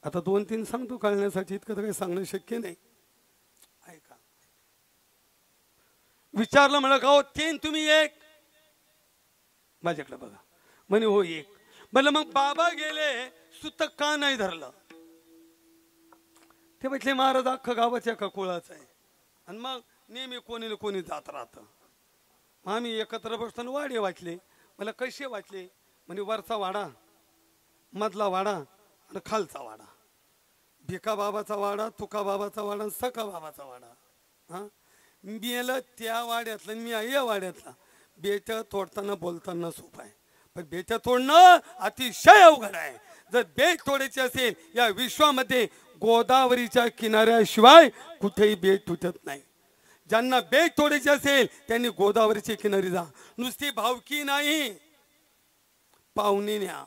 आता 2-3 सांगतो कळण्यासाठी, इतकं तर काही सांगणं शक्य नाही. ऐका, विचारलं म्हणलं का हो 3 तुम्ही एक, माझ्याकडे बघा म्हणे हो एक. म्हणलं मग बाबा गेले सुतक का नाही धरलं. ते म्हटले महाराज अख्खं गावाच्या का कुळाचं आहे आणि मग नेहमी कोणी ना कोणी जात राहतं. मग आम्ही एकत्र बसताना वाडे वाचले. मला कसे वाचले म्हणजे वरचा वाडा, मधला वाडा आणि खालचा वाडा. भिका बाबाचा वाडा, तुका बाबाचा वाडा, सका बाबाचा वाडा. हां मेलं त्या वाड्यातलं मी या वाड्यातला. बेच्या तोडताना बोलताना सोपं आहे पण बेच्या तोडणं अतिशय अवघड आहे. जर बेट तोडायची असेल या विश्वामध्ये गोदावरीच्या किनाऱ्याशिवाय कुठेही बेट तुटत नाही. ज्यांना बेट तोडायची असेल त्यांनी गोदावरीच्या किनारी जा. नुसती भावकी नाही, पाहुणे न्या,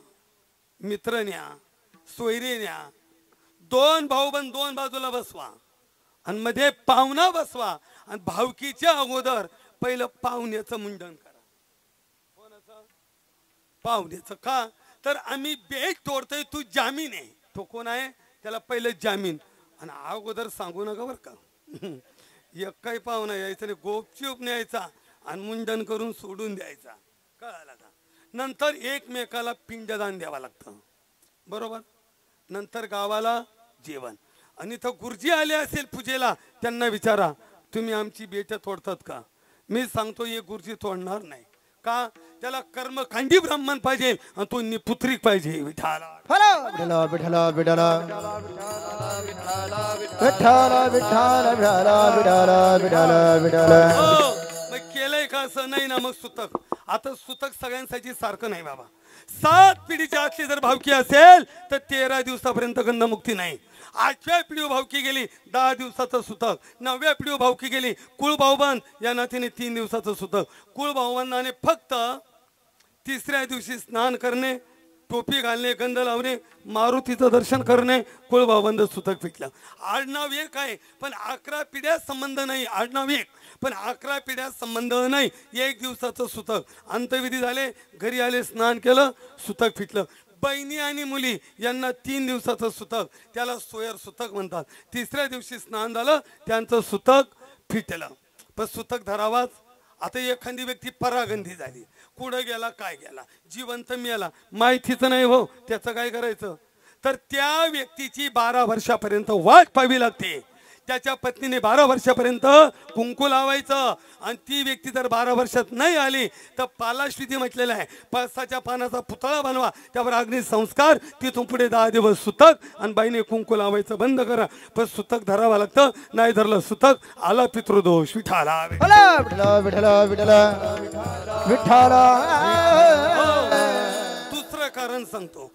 मित्र न्या, सोयरे न्या. 2 भाऊबंद 2 बाजूला बसवा आणि मध्ये पाहुणा बसवा आणि भावकीच्या अगोदर पहिलं पाहुण्याचं मुंडन करा. पाहुण्याचं का तर आम्ही बेट तोडतोय तू जामीन आहे. तो कोण आहे त्याला पहिले जामीन आणि अगोदर सांगू नका बरं का. एक काही पाहुणा यायचा नाही गोपचूप न्यायचा आणि मुंडन करून सोडून द्यायचा कळाला का. नंतर एकमेकाला पिंडदान द्यावं लागतं बरोबर. नंतर गावाला जेवण आणि तो गुरुजी आले असेल पूजेला त्यांना विचारा तुम्ही आमची बेट तोडतात का. मी सांगतो हे गुरुजी तोडणार नाही का त्याला कर्मकांडी ब्राह्मण पाहिजे आणि तो निपुत्रिक पाहिजे. विठाला विठाला विठाला विठाला विठाला विठाला विठाला विठाला विठाला. मग केलंय का असं नाही ना. मग सुतक आता सुतक सगळ्यांसाठी सारखं नाही बाबा. 7 पिढीच्या आतली जर भावकी असेल तर 13 दिवसापर्यंत गंधमुक्ती नाही. 8व्या पिढी भावकी गेली 10 दिवसाचं सुतक. 9व्या पिढी भावकी गेली कुळ भाऊबंद या नात्याने 3 दिवसाचं सुतक. कुळ भाऊबंदाने फक्त 3ऱ्या दिवशी स्नान करणे टोपी घालणे गंध लावणे मारुतीचं दर्शन करणे कुळ भाऊबंद सुतक पिटलं. आडनाव एक आहे पण 11 पिढ्या संबंध नाही. आडनाव एक पण 11 पिढ्या संबंध नाही. 1 दिवसाचं सुतक. अंतविधी झाले घरी आले स्नान केलं सुतक फिटलं. बहिणी आणि मुली यांना 3 दिवसाचं सुतक त्याला सोयर सुतक म्हणतात. 3ऱ्या दिवशी स्नान झालं त्यांचं सुतक फिटलं. पण सुतक धरावाच. आता एखादी व्यक्ती परागंधी झाली कुठं गेला काय गेला जिवंत मेला माहितीच नाही हो त्याचं काय करायचं. तर त्या व्यक्तीची 12 वर्षापर्यंत वाट पाहावी लागते. त्याच्या पत्नीने 12 वर्षापर्यंत कुंकू लावायचं आणि ती व्यक्ती जर 12 वर्षात नाही आली तर पालाश्विती म्हटलेलं आहे. पळसाच्या पानाचा पुतळा बनवा त्यावर अग्निसंस्कार तिथून पुढे 10 दिवस सुतक आणि बाईने कुंकू लावायचं बंद करा. पण सुतक धरावं लागतं नाही धरलं सुतक आला पितृदोष. विठाला विठाला विठाला विठाला विठाला. दुसरं कारण सांगतो.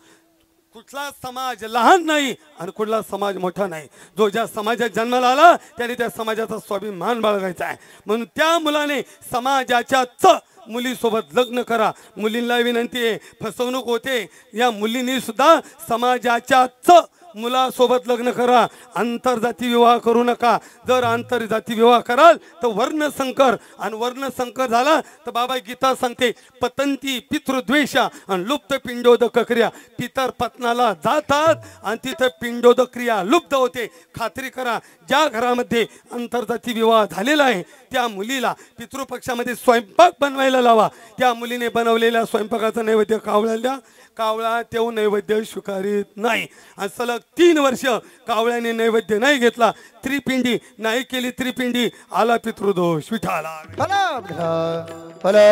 कुठला समाज लहान नाही आणि कुठला समाज मोठा नाही. जो ज्या समाजात जन्माला आला त्याने त्या समाजाचा स्वाभिमान बाळगायचा आहे. म्हणून त्या मुलाने समाजाच्याच मुलीसोबत लग्न करा. मुलींना विनंती आहे फसवणूक होते या मुलींनी सुद्धा समाजाच्याच मुलासोबत लग्न करा. आंतरजाती विवाह करू नका. जर आंतरजाती विवाह कराल तर वर्णसंकर आणि वर्णसंकर झाला तर बाबा गीता सांगते पतंती पितृद्वेषा आणि लुप्त पिंडोदक क्रिया. पितर पत्नाला जातात आणि तिथं पिंडोदक क्रिया लुप्त होते. खात्री करा ज्या घरामध्ये आंतरजाती विवाह झालेला आहे त्या मुलीला पितृपक्षामध्ये स्वयंपाक बनवायला लावा. त्या मुलीने बनवलेल्या स्वयंपाकाचं नैवेद्य कावळ्याला द्या. कावळा तेव नैवेद्य स्वीकारित नाही. आणि सलग 3 वर्ष कावळ्याने नैवेद्य नाही घेतला त्रिपिंडी नाही केली त्रिपिंडी आला पितृदोष. विठाला विठाला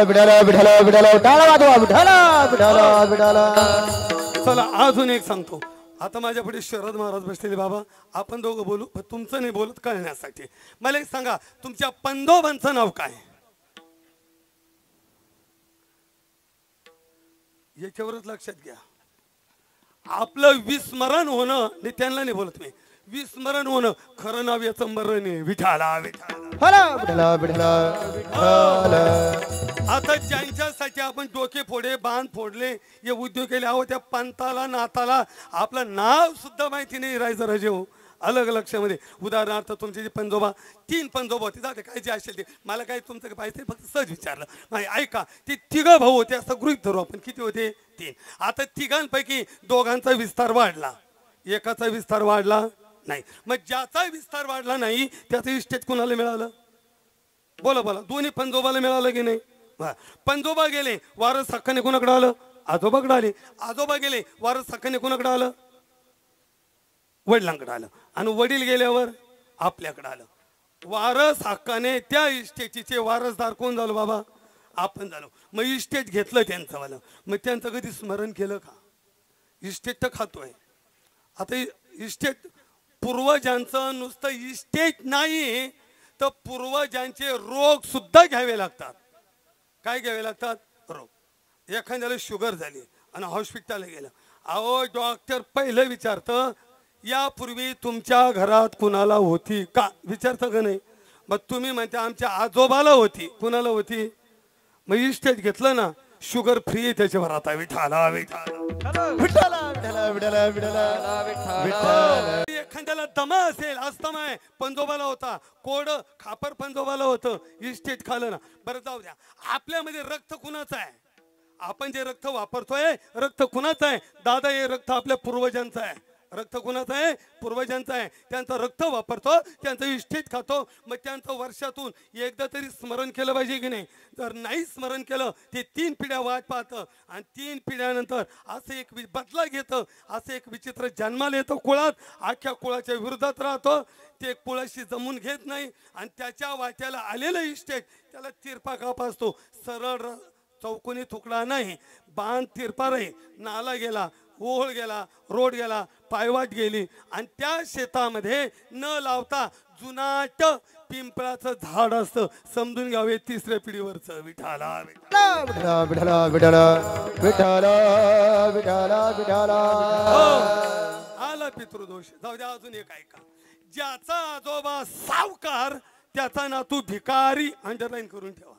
विठाला विठाला विठाला विठाला. चला अजून एक सांगतो. आता माझ्या पुढे शरद महाराज बसलेले बाबा आपण दोघं बोलू पण तुमचं नाही बोलत कळण्यासाठी. मला एक सांगा तुमच्या पंदोबांचं नाव काय. याच्यावरच लक्षात घ्या. आपलं विस्मरण होणं नाही त्यांना नाही बोलत मी. विस्मरण होणं खरं नाव याचं मरण आहे. विठाला विठाला विठाला. आता ज्यांच्यासाठी आपण डोके फोडे बांध फोडले हे उद्योग केले आहो त्या पंताला नाताला आपलं नाव सुद्धा माहिती नाही राहायचं रजे हो. अलग लक्षामध्ये उदाहरणार्थ तुमचे जे पंजोबा 3 पंजोबा होते जाते काय जे असेल ते मला काय तुमचं काय पाहिजे फक्त सहज विचारलं नाही. ऐका ते 3 भाऊ होते असं गृहीत धरू आपण. किती होते 3. आता 3घांपैकी 2घांचा विस्तार वाढला एकाचा विस्तार वाढला नाही. मग ज्याचा विस्तार वाढला नाही त्याचं इस्टेट कुणाला मिळालं बोला बोला. दोन्ही पंजोबाला मिळालं की नाही. पंजोबा गेले वारस हक्काने कोणाकडे आलं आजोबाकडे आले. आजोबा गेले वारस हक्काने कोणाकडे आलं वडिलांकडे आलं. आणि वडील गेल्यावर आपल्याकडे आलं. वारस हक्काने त्या इस्टेटीचे वारसदार कोण झालो बाबा आपण झालो. मग इस्टेट घेतलं त्यांचं वालं. मग त्यांचं कधी स्मरण केलं का. इस्टेट तर खातोय. आता इस्टेट पूर्वजांचं नुसतं इस्टेट नाही तर पूर्वजांचे रोग सुद्धा घ्यावे लागतात. काय घ्यावे लागतात रोग. एखाद्याला शुगर झाली आणि हॉस्पिटलला गेलं अहो डॉक्टर पहिलं विचारतं यापूर्वी तुमच्या घरात कुणाला होती का विचारतं का नाही. मग तुम्ही म्हणता आमच्या आजोबाला होती कुणाला होती. मग इस्टेट घेतलं ना शुगर फ्री आहे त्याच्यावर. आता विठाला विठाला विठाला विठाला विठाला. एखाद्याला दमा असेल अस्थमा आहे पंजोबाला होता. कोड खापर पंजोबाला होतं इस्टेट खालं ना. बरं जाऊ द्या आपल्यामध्ये रक्त कुणाचं आहे आपण जे रक्त वापरतोय रक्त कुणाचं आहे? दादा, हे रक्त आपल्या पूर्वजांचं आहे. रक्त कुणाचं आहे? पूर्वजांचं आहे. त्यांचं रक्त वापरतो, त्यांचं इस्टेट खातो. मग त्यांचं वर्षातून एकदा तरी स्मरण केलं पाहिजे की नाही? जर नाही स्मरण केलं ते 3 पिढ्या वाट पाहतं आणि 3 पिढ्यानंतर असं एक बदला घेतं, असं एक विचित्र जन्माला येतं कुळात, अख्ख्या कुळाच्या विरोधात राहतो. ते कुळाशी जमून घेत नाही आणि त्याच्या वाट्याला आलेलं इस्टेट त्याला तिरपा काप असतो. सरळ चौकोनी तुकडा नाही, बांध तिरपा रे. नाला गेला, ओहळ गेला, रोड गेला, पायवाट गेली आणि त्या शेतामध्ये न लावता जुनाट पिंपळाचं झाड असतं. समजून घ्यावे 3ऱ्या पिढीवरचं. विठाला विठाला विठाला विठाला विठाला विठाला विठाला. आला पितृदोष. जाऊ द्या, अजून एक ऐका. ज्याचा आजोबा सावकार त्याचा नातू भिकारी. अंडरलाईन करून ठेवा.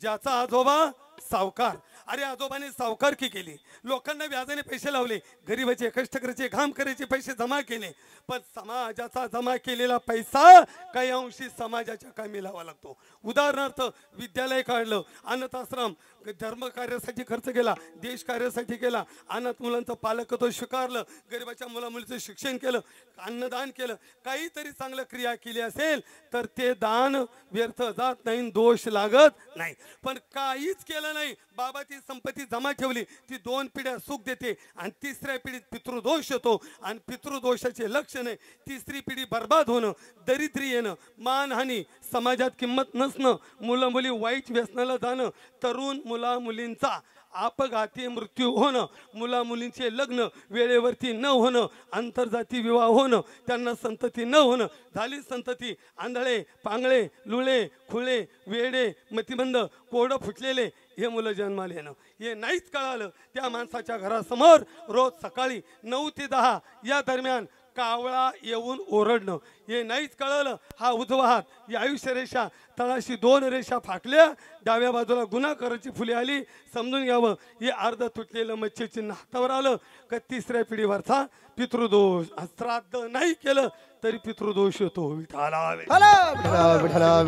ज्याचा आजोबा सावकार. अरे आजोबाने सावकारकी केली, लोकांना व्याजाने पैसे लावले, गरीबाचे कष्ट करायचे, घाम करायचे पैसे जमा केले. पण समाजाचा जमा केलेला पैसा काही अंशी समाजाच्या कामी लावा लागतो. उदाहरणार्थ विद्यालय काढलं, अनाथाश्रम, धर्म कार्यासाठी खर्च केला, देश कार्यासाठी केला, अनाथ मुलांचं पालकत्व स्वीकारलं, गरीबाच्या मुलामुलीचं शिक्षण केलं, अन्नदान केलं, काहीतरी चांगलं क्रिया केली असेल तर ते दान व्यर्थ जात नाही, दोष लागत नाही. पण काहीच केलं नाही, बाबा ती संपत्ती जमा ठेवली, ती 2 पिढ्या सुख देते आणि 3ऱ्या पिढीत पितृदोष येतो. आणि पितृदोषाचे लक्षण आहे 3री पिढी बर्बाद होणं, दरिद्री येणं, मानहानी, समाजात किंमत नसणं, मुलं मुली वाईट व्यसनाला जाणं, तरुण मुला मुलींचा अपघाती मृत्यू होणं, मुला मुलींचे लग्न वेळेवरती न होणं, आंतरजाती विवाह होणं, त्यांना संतती न होणं, झाली संतती आंधळे, पांगळे, लुळे, खुळे, वेडे, मतिमंद, कोरडं फुटलेले हे मुलं जन्माला येणं. हे नाहीच कळालं त्या माणसाच्या घरासमोर रोज सकाळी 9 ते 10 या दरम्यान कावळा येऊन ओरडणं. हे नाहीच कळलं. हा उजवा हात, ही आयुष्य रेषा, तळाशी 2 रेषा फाटल्या, डाव्या बाजूला गुन्हा करायची फुले आली. समजून घ्यावं, हे अर्ध तुटलेलं मच्छीचिन्ह हातावर आलं का 3ऱ्या पिढीवरचा पितृदोष. श्राद्ध नाही केलं तरी पितृदोष होतो. विठाला विठाला विठाला विठाला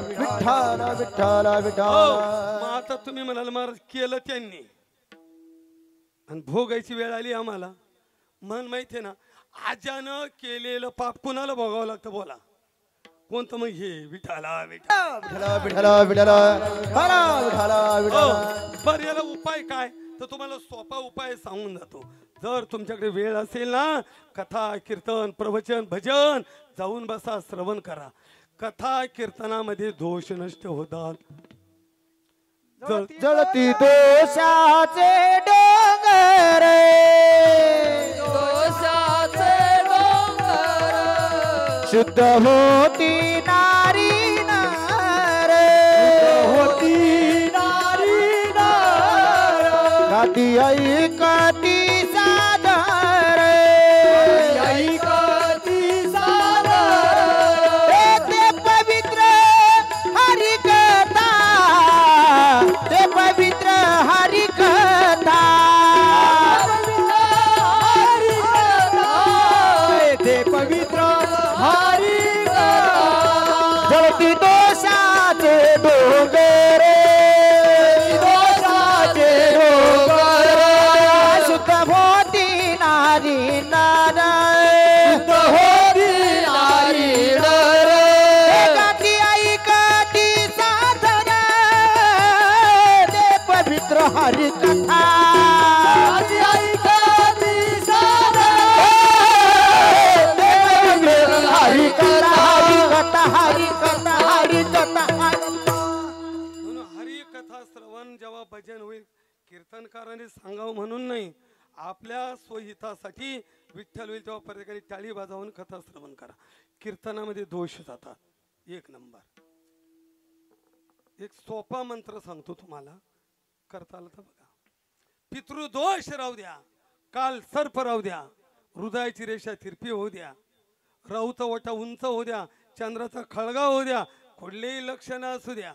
विठाला विठाला विठाला. मग आता तुम्ही म्हणाल महाराज केलं त्यांनी आणि भोगायची वेळ आली आम्हाला. मन माहिती आहे ना, आजानं केलेलं पाप कुणाला भोगावं लागतं? बोला कोणतं? मग हे विठाला विठाला विठाला विठाला विठाला विठाला. बरं, याला उपाय काय? तर तुम्हाला सोपा उपाय सांगून जातो. जर तुमच्याकडे वेळ असेल ना, कथा कीर्तन प्रवचन भजन जाऊन बसा, श्रवण करा. कथा कीर्तनामध्ये दोष नष्ट होतात. जळती दोषाचे डोंगर, दोषाचे डोंगर, शुद्ध होती नारी नार, होती नारी नार, गाती ऐकती सादर, ऐकती सादर, ते पवित्र हरिकथा, ते पवित्र हरिकथा, ते पवित्र हरिकथा. जळती दोषाचे डोंगर, दोषाचे डोंगर, शुद्ध होती नारी नार, शुद्ध होती नारी नार, एकाती ऐकती साधन, ते पवित्र हरिकथा, ऐकती साधन, ते पवित्र हरिकथा, हरिकथा, हरिकथा, हरिकथा. म्हणून हरिकथा श्रवण जेव्हा भजन होईल, कीर्तनकाराने सांगावं म्हणून नाही, आपल्या स्वहितासाठी विठ्ठल होईल तेव्हा प्रत्येकाने टाळी वाजवून कथा श्रवण करा. कीर्तनामध्ये दोष जातात. 1 नंबर. एक सोपा मंत्र सांगतो तुम्हाला, करता आलं तर बघा. पितृदोष राहू द्या, काल सर्प राहू द्या, हृदयाची रेषा तिरपी होऊ द्या, राऊत वटा उंच होऊ द्या, चंद्राचा खळगा होऊ द्या, कुठलेही लक्षणं असू द्या,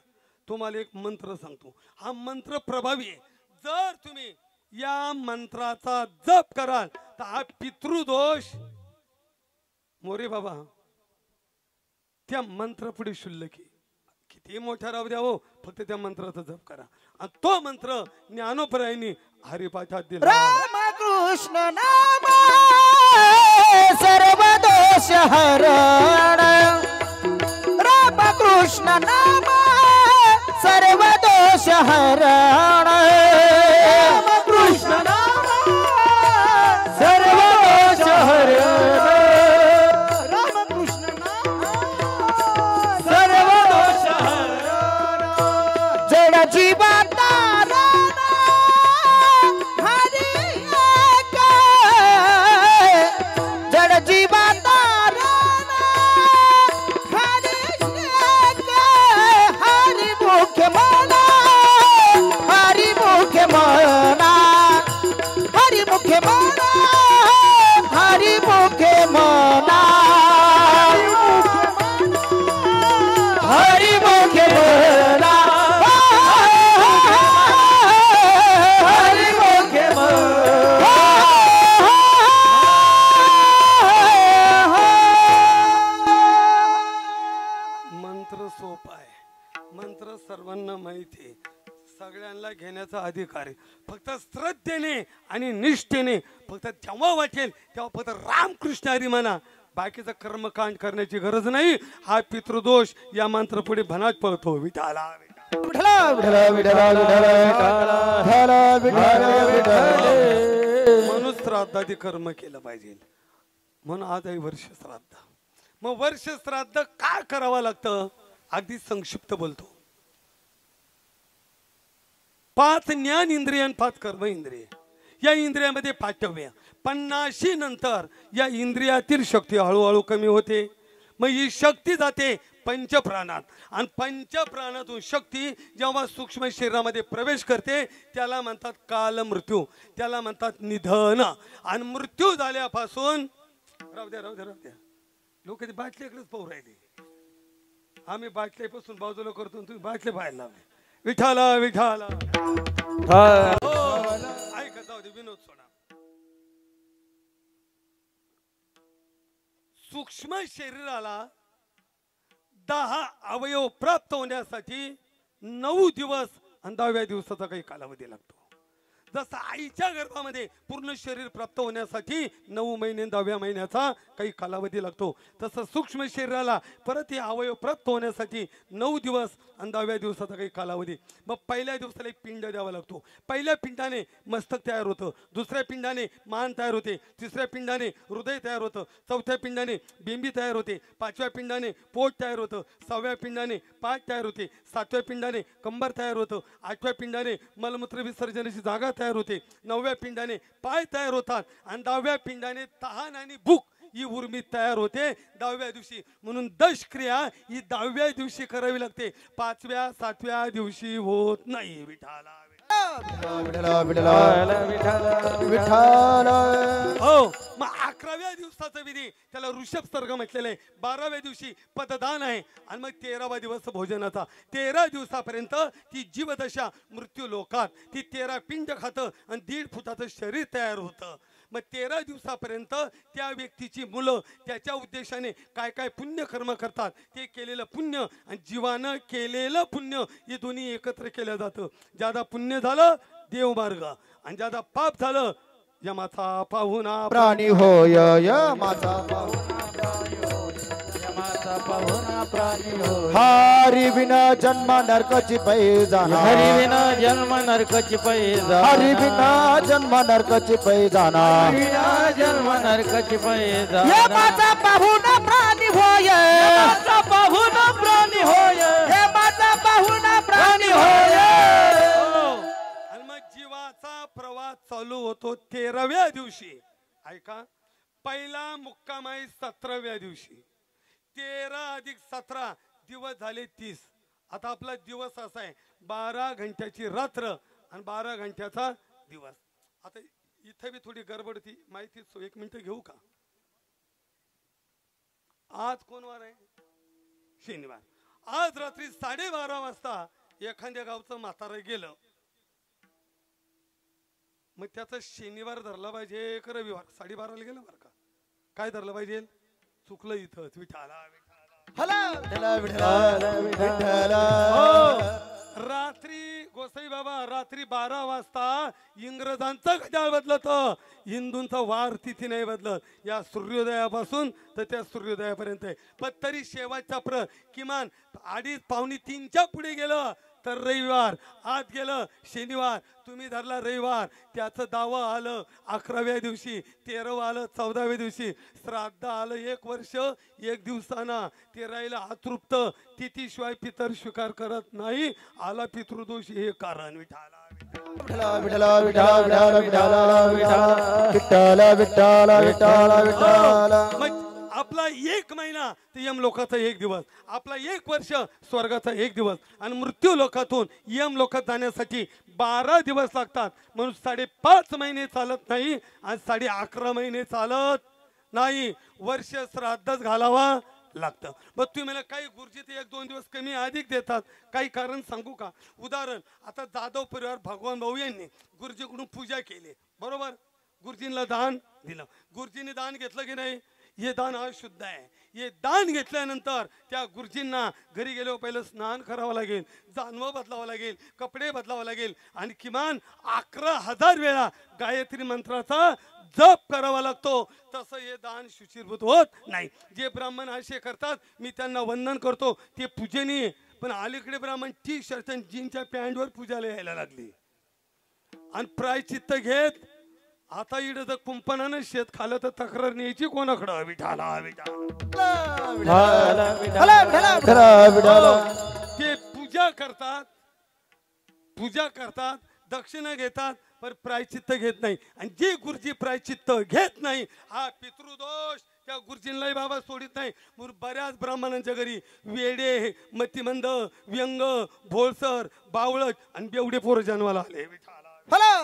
तुम्हाला एक मंत्र सांगतो. हा मंत्र प्रभावी आहे. जर तुम्ही या मंत्राचा जप कराल तर हा पितृदोष मोरे बाबा त्या मंत्र पुढे शुल्लकी किती मोठा राहू द्या हो, फक्त त्या मंत्राचा जप करा. आणि तो मंत्र ज्ञानोपरायांनी हरिपाठात दिला. रामकृष्ण नाम सर्व दोष हरण रामकृष्ण नाम सर्व दोष हरण रामकृष्ण नाम सर्व दोष हरण रामकृष्ण नाम सर्व दोष हरण जड जीवाता सगळ्यांना घेण्याचा अधिकार आहे. फक्त श्रद्धेने आणि निष्ठेने फक्त जेव्हा वाटेल तेव्हा फक्त रामकृष्ण हरी म्हणा. बाकीचं कर्मकांड करण्याची गरज नाही. हा पितृदोष या मंत्र पुढे भनात पळतो. विठाला म्हणून श्राद्धादी कर्म केलं पाहिजे. म्हणून आज आहे वर्ष श्राद्ध. मग वर्ष श्राद्ध काय करावं लागतं अगदी संक्षिप्त बोलतो. 5 ज्ञान इंद्रिय आणि 5 कर्म इंद्रिय. या इंद्रियामध्ये पाठव्य 50 नंतर या इंद्रियातील शक्ती हळूहळू कमी होते. मग ही शक्ती जाते पंचप्राणात आणि पंचप्राणातून शक्ती जेव्हा सूक्ष्म शरीरामध्ये प्रवेश करते त्याला म्हणतात काल मृत्यू, त्याला म्हणतात निधन. आणि मृत्यू झाल्यापासून राहू द्या लोक ते बाटल्याकडेच पाहू राहिले. आम्ही बाटल्यापासून बाजूला करतो तुम्ही बाटले पाहायला लावले. विठाला विठाला ऐका जाऊ दे विनोद सोडा. सूक्ष्म शरीराला 10 अवयव प्राप्त होण्यासाठी 9 दिवस आणि 10व्या दिवसाचा काही कालावधी लागतो. जसं आईच्या गर्भामध्ये पूर्ण शरीर प्राप्त होण्यासाठी 9 महिने 10व्या महिन्याचा काही कालावधी लागतो. तसं सूक्ष्म शरीराला परत हे अवयव प्राप्त होण्यासाठी 9 दिवस आणि 10व्या दिवसाचा काही कालावधी. मग पहिल्या दिवसाला एक पिंड द्यावा लागतो. पहिल्या पिंडाने मस्तक तयार होतं, दुसऱ्या पिंडाने मान तयार होते, तिसऱ्या पिंडाने हृदय तयार होतं, चौथ्या पिंडाने बिंबी तयार होते, 5व्या पिंडाने पोट तयार होतं, 6व्या पिंडाने पाठ तयार होते, 7व्या पिंडाने कंबर तयार होतं, 8व्या पिंडाने मलमूत्र विसर्जनाची जागा तयार होते, 9व्या पिंडाने पाय तयार होतात आणि 10व्या पिंडाने तहान आणि भूक ही उर्मी तयार होते 10व्या दिवशी. म्हणून दशक्रिया ही 10व्या दिवशी करावी लागते. 5व्या 7व्या दिवशी होत नाही. विठाला हो. मग 11व्या दिवसाचा विधी त्याला ऋषभ सर्ग म्हटलेलं आहे. 12व्या दिवशी पददान आहे आणि मग 13वा दिवस भोजनाचा. 13 दिवसापर्यंत ती जीवदशा मृत्यू लोकात ती 13 पिंड खातं आणि 1.5 फुटाचं शरीर तयार होतं. मग 13 दिवसापर्यंत त्या व्यक्तीची मुलं त्याच्या उद्देशाने काय काय पुण्य कर्म करतात ते केलेलं पुण्य आणि जीवानं केलेलं पुण्य हे दोन्ही एकत्र केलं जातं. ज्यादा पुण्य झालं देव मार्ग आणि ज्यादा पाप झालं यमाचा पाहुणा प्राणी होय यमाचा पाहुणा प्राणी होय. हरी विना जन्म नरकाची पै जाणार. हरी विना जन्म नरकाची पै जाणार. हरी विना जन्म नरकाची पै जाणार. विना जन्म नरकाची पै जाणार. यमाचा पाहुणा प्राणी होय. यमाचा पाहुणा प्राणी होय. यमाचा पाहुणा प्राणी होय. आणि मग जीवाचा प्रवास चालू होतो 13व्या दिवशी. ऐका, पहिला मुक्काम आहे 17व्या दिवशी. 13 अधिक 17 दिवस झाले 30. आता आपला दिवस असा आहे 12 घंट्याची रात्र आणि 12 घंट्याचा दिवस. आता इथे बी थोडी गडबड होती माहिती. 1 मिनिट घेऊ का? आज कोण वार आहे? शनिवार. आज रात्री 12:30 वाजता एखाद्या गावचं म्हातारं गेलं मग त्याचा शनिवार धरला पाहिजे का रविवार? 12:30ला गेलं बरं का. काय धरलं पाहिजे? चुकलं इथंच. विठाला विठ्ठला विठ्ठला विठ्ठला. रात्री गोसाई बाबा रात्री 12 वाजता इंग्रजांचा घड्याळ बदलत, हिंदूंचा वार तिथी नाही बदलत. या सूर्योदयापासून तर त्या सूर्योदयापर्यंत आहे. पण तरी शेवटचा किमान 2:30 पावणे 3च्या पुढे गेलं तर रविवार, आत गेलं शनिवार, तुम्ही धरला रविवार, त्याचं 10वं आलं 11व्या दिवशी, 13वं आलं 14व्या दिवशी, श्राद्ध आलं 1 वर्ष 1 दिवसाना. ते राहिलं अतृप्त, तिथीशिवाय पितर स्वीकार करत नाही. आला पितृदोष हे कारण. विठाला विठ्ठला विठ्ठला विठ्ठला विठ्ठला विठ्ठला विठ्ठला विठ्ठला विठ्ठला. आपला 1 महिना ते यम लोकाचा 1 दिवस, आपला 1 वर्ष स्वर्गाचा 1 दिवस, आणि मृत्यू लोकातून यम लोकात जाण्यासाठी 12 दिवस लागतात. म्हणून 5.5 महिने चालत नाही आणि 11.5 महिने चालत नाही. वर्ष श्राद्धच घालावा लागतं. मग तुम्ही मला काही गुरुजी ते 1-2 दिवस कमी अधिक देतात, काही कारण सांगू का? उदाहरण, आता जाधव परिवार भगवान भाऊ यांनी गुरुजीकडून पूजा केली, बरोबर, गुरुजींना दान दिलं, गुरुजींनी दान घेतलं की नाही? हे दान अशुद्ध आहे. हे दान घेतल्यानंतर त्या गुरुजींना घरी गेल्यावर पहिलं स्नान करावं लागेल, जानवं बदलावं लागेल, कपडे बदलावं लागेल, आणि किमान 11,000 वेळा गायत्री मंत्राचा जप करावा लागतो. तसं हे दान शुचिर्भूत होत नाही. जे ब्राह्मण असे करतात, मी त्यांना वंदन करतो, ते पूजनीय. पण अलीकडे ब्राह्मण टी-शर्ट आणि जीनच्या पॅन्टवर पूजाला यायला लागली आणि प्रायचित्त घेत. आता इकडे जर कुंपणानं शेत खालं तर तक्रार न्यायची कोणाकडं? विठाला ते पूजा करतात, दक्षिणा घेतात, पण प्रायचित्त घेत नाही. आणि जे गुरुजी प्रायचित्त घेत नाही, हा पितृदोष. त्या गुरुजींनाही बाबा सोडित नाही. म्हणून बऱ्याच ब्राह्मणांच्या घरी वेडे, मतिमंद, व्यंग, भोळसर, बावळट आणि बेवडे पोरं जन्माला आले. विठाला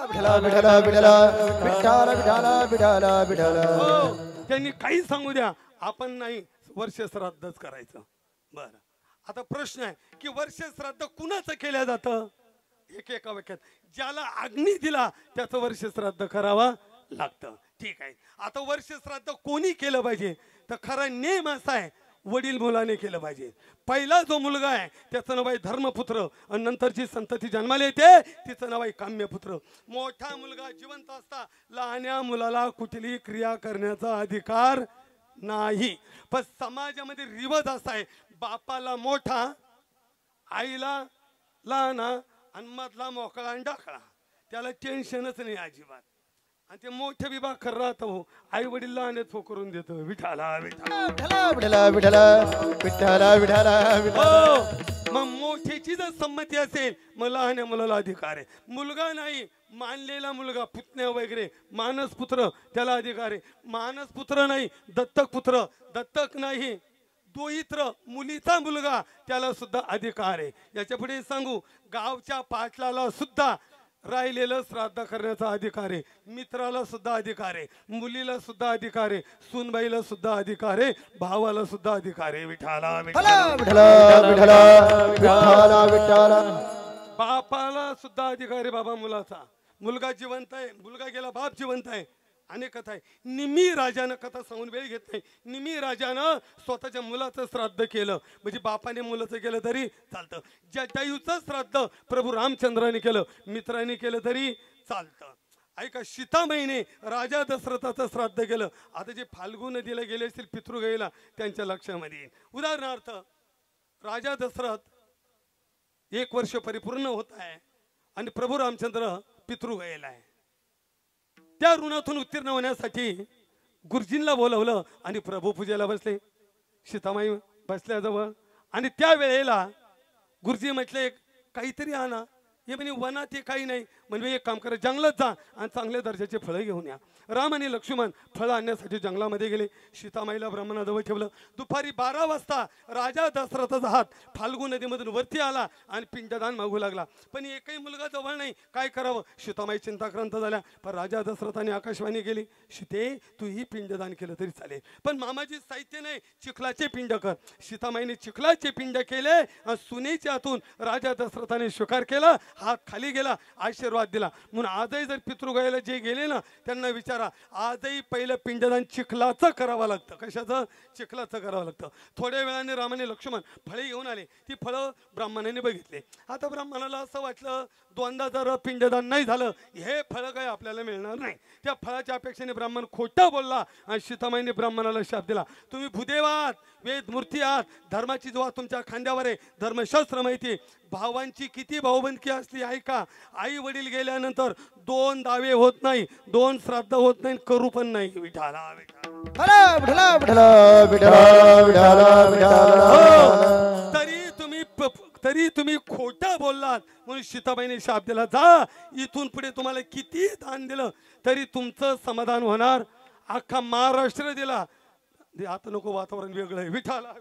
त्यांनी काही सांगू द्या, आपण नाही वर्ष श्राद्धच करायचं. बरं, आता प्रश्न आहे की वर्ष श्राद्ध कुणाचं केलं जातं? एका वाक्यात, ज्याला अग्नी दिला त्याचं वर्ष श्राद्ध करावा लागतं. ठीक आहे. आता वर्ष श्राद्ध कोणी केलं पाहिजे? तर खरा नेम असा आहे, वडील मुलाने केलं पाहिजे. पहिला जो मुलगा आहे त्याचं नाव आहे धर्मपुत्र, आणि नंतरची संतती जन्माला येते तिचं नाव आहे काम्यपुत्र. मोठा मुलगा जिवंत असता लहान्या मुलाला कुठलीही क्रिया करण्याचा अधिकार नाही. पण समाजामध्ये रिवाज असा आहे, बापाला मोठा, आईला लहाना, आणि मधला मोकळा आणि डाकळा. त्याला टेन्शनच नाही अजिबात. आणि ते मोठे विभाग खरं राहतो, आई वडील लहान करून देतो. विठाला मग मोठ्याची जर संमती असेल मग लहान मुलाला अधिकार आहे. मुलगा नाही, मानलेला मुलगा, पुतण्या वगैरे, मानसपुत्र, त्याला अधिकार आहे. मानसपुत्र नाही, दत्तक पुत्र, दत्तक नाही, दोहित्र, मुलीचा मुलगा, त्याला सुद्धा अधिकार आहे. याच्या पुढे सांगू, गावच्या पाटलाला सुद्धा राहिलेलं श्राद्ध करण्याचा अधिकार आहे. मित्राला सुद्धा अधिकार आहे, मुलीला सुद्धा अधिकार आहे, सूनबाईला सुद्धा अधिकार आहे, भावाला सुद्धा अधिकार आहे. विठाला बापाला सुद्धा अधिकार आहे. बाबा मुलाचा, मुलगा जिवंत आहे, मुलगा गेला, बाप जिवंत आहे. अनेक कथा आहे. निमी राजानं, कथा सांगून वेळ घेत नाही, निमी राजानं स्वतःच्या मुलाचं श्राद्ध केलं, म्हणजे बापाने मुलाचं केलं तरी चालतं. जटायूचं श्राद्ध प्रभू रामचंद्राने केलं, मित्रांनी केलं तरी चालतं. ऐका, सीतामाईने राजा दशरथाचं श्राद्ध केलं. आता जे फाल्गू नदीला गेले असतील पितृगयेला, त्यांच्या लक्षामध्ये येईल. उदाहरणार्थ, राजा दशरथ 1 वर्ष परिपूर्ण होत आहे आणि प्रभू रामचंद्र पितृगयेला आहे. त्या ऋणातून उत्तीर्ण होण्यासाठी गुरुजींना बोलवलं आणि प्रभू पूजेला बसले. सीतामाई बसल्या जवळ, आणि त्या वेळेला गुरुजी म्हटले काहीतरी आणा. हे म्हणे वनात हे काही नाही, म्हणजे एक काम करा, जंगलात जा आणि चांगल्या दर्जाचे फळं घेऊन या. राम आणि लक्ष्मण फळं आणण्यासाठी जंगलामध्ये गेले. सीतामाईला ब्राह्मणाजवळ ठेवलं. दुपारी 12 वाजता राजा दशरथाचा हात फाल्गू नदीमधून वरती आला आणि पिंडदान मागू लागला. पण एकही मुलगा जवळ नाही, काय करावं? सीतामाई चिंताक्रांत झाल्या. पण राजा दशरथाने आकाशवाणी केली, सीते तू ही पिंडदान केलं तरी चालेल, पण मामाजी साहित्य नाही, चिखलाचे पिंड कर. सीतामाईने चिखलाचे पिंड केले आणि सुनेच्या हातून राजा दशरथाने स्वीकार केला. हात खाली गेला, आशीर्वाद आशीर्वाद दिला. म्हणून आजही जर पितृगयाला जे गेले ना त्यांना विचारा, आजही पहिलं पिंडदान चिखलाचं करावं लागतं. कशाचं? चिखलाचं करावं लागतं. थोड्या वेळाने रामाने लक्ष्मण फळे घेऊन आले. ती फळं ब्राह्मणाने बघितले. आता ब्राह्मणाला असं वाटलं दोनदा जर पिंडदान नाही झालं हे फळं काय आपल्याला मिळणार नाही. त्या फळाच्या अपेक्षेने ब्राह्मण खोटं बोलला आणि सीतामाईने ब्राह्मणाला शाप दिला. तुम्ही भूदेवात वेद मूर्ती आहात, धर्माची जेव्हा तुमच्या खांद्यावर आहे, धर्मशास्त्र माहिती. भावांची किती भाऊबंदकी असली ऐका, आई वडील गेल्यानंतर 2 दावे होत नाही, 2 श्राद्ध होत नाही, करू पण नाही. विठाला तरी तुम्ही खोटं बोललात म्हणून सीताबाईने शाप दिला. जा इथून पुढे तुम्हाला किती दान दिलं तरी तुमचं समाधान होणार. अख्खा महाराष्ट्र दिला. आता नको, वातावरण वेगळं आहे. विठाला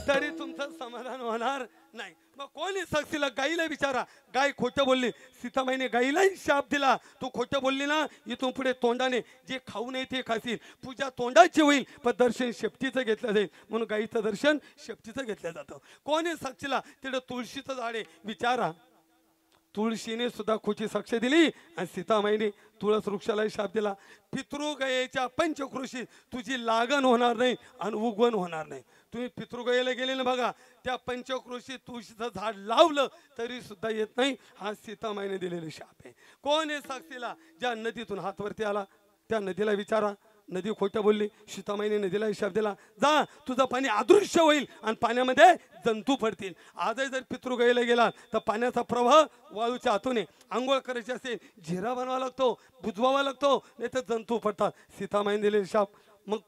तरी तुमचं समाधान होणार नाही. मग कोणी साक्षीला? गाईला विचारा. गाय खोटं बोलली. सीतामाईने गाईलाही शाप दिला. तू खोटं बोलली ना, इथून पुढे तोंडाने जे खाऊ नये ते खाशील. पूजा तोंडाची होईल पण दर्शन शेपटीचं घेतलं जाईल. म्हणून गाईचं दर्शन शेपटीचं घेतलं जातं. कोणी साक्षीला? तिथं तुळशीचं झाड आहे. विचारा. तुळशीने सुद्धा खोटी साक्ष दिली आणि सीतामाईने तुळस वृक्षालाही शाप दिला. पितृगयेच्या पंचकृषी तुझी लागण होणार नाही आणि उगवण होणार नाही. तुम्ही पितृगयेला गेले ना बघा, त्या पंचकृषी तुळशीचं झाड लावलं तरी सुद्धा येत नाही. हा सीतामाईने दिलेले शाप आहे. कोण आहे साक्षीला? ज्या नदीतून हात वरती आला त्या नदीला विचारा. नदी खोटं बोलली. सीतामाईने नदीला हिशाब दिला. जा तुझं पाणी अदृश्य होईल आणि पाण्यामध्ये जंतू पडतील. आजही जर पितृगयेला गेला तर पाण्याचा प्रवाह वाळूच्या आतून आहे. आंघोळ करायची असेल जिरा बनवावा लागतो, बुजवावा लागतो, नाही तर जंतू पडतात. सीतामाईने दिलेले शाप. मग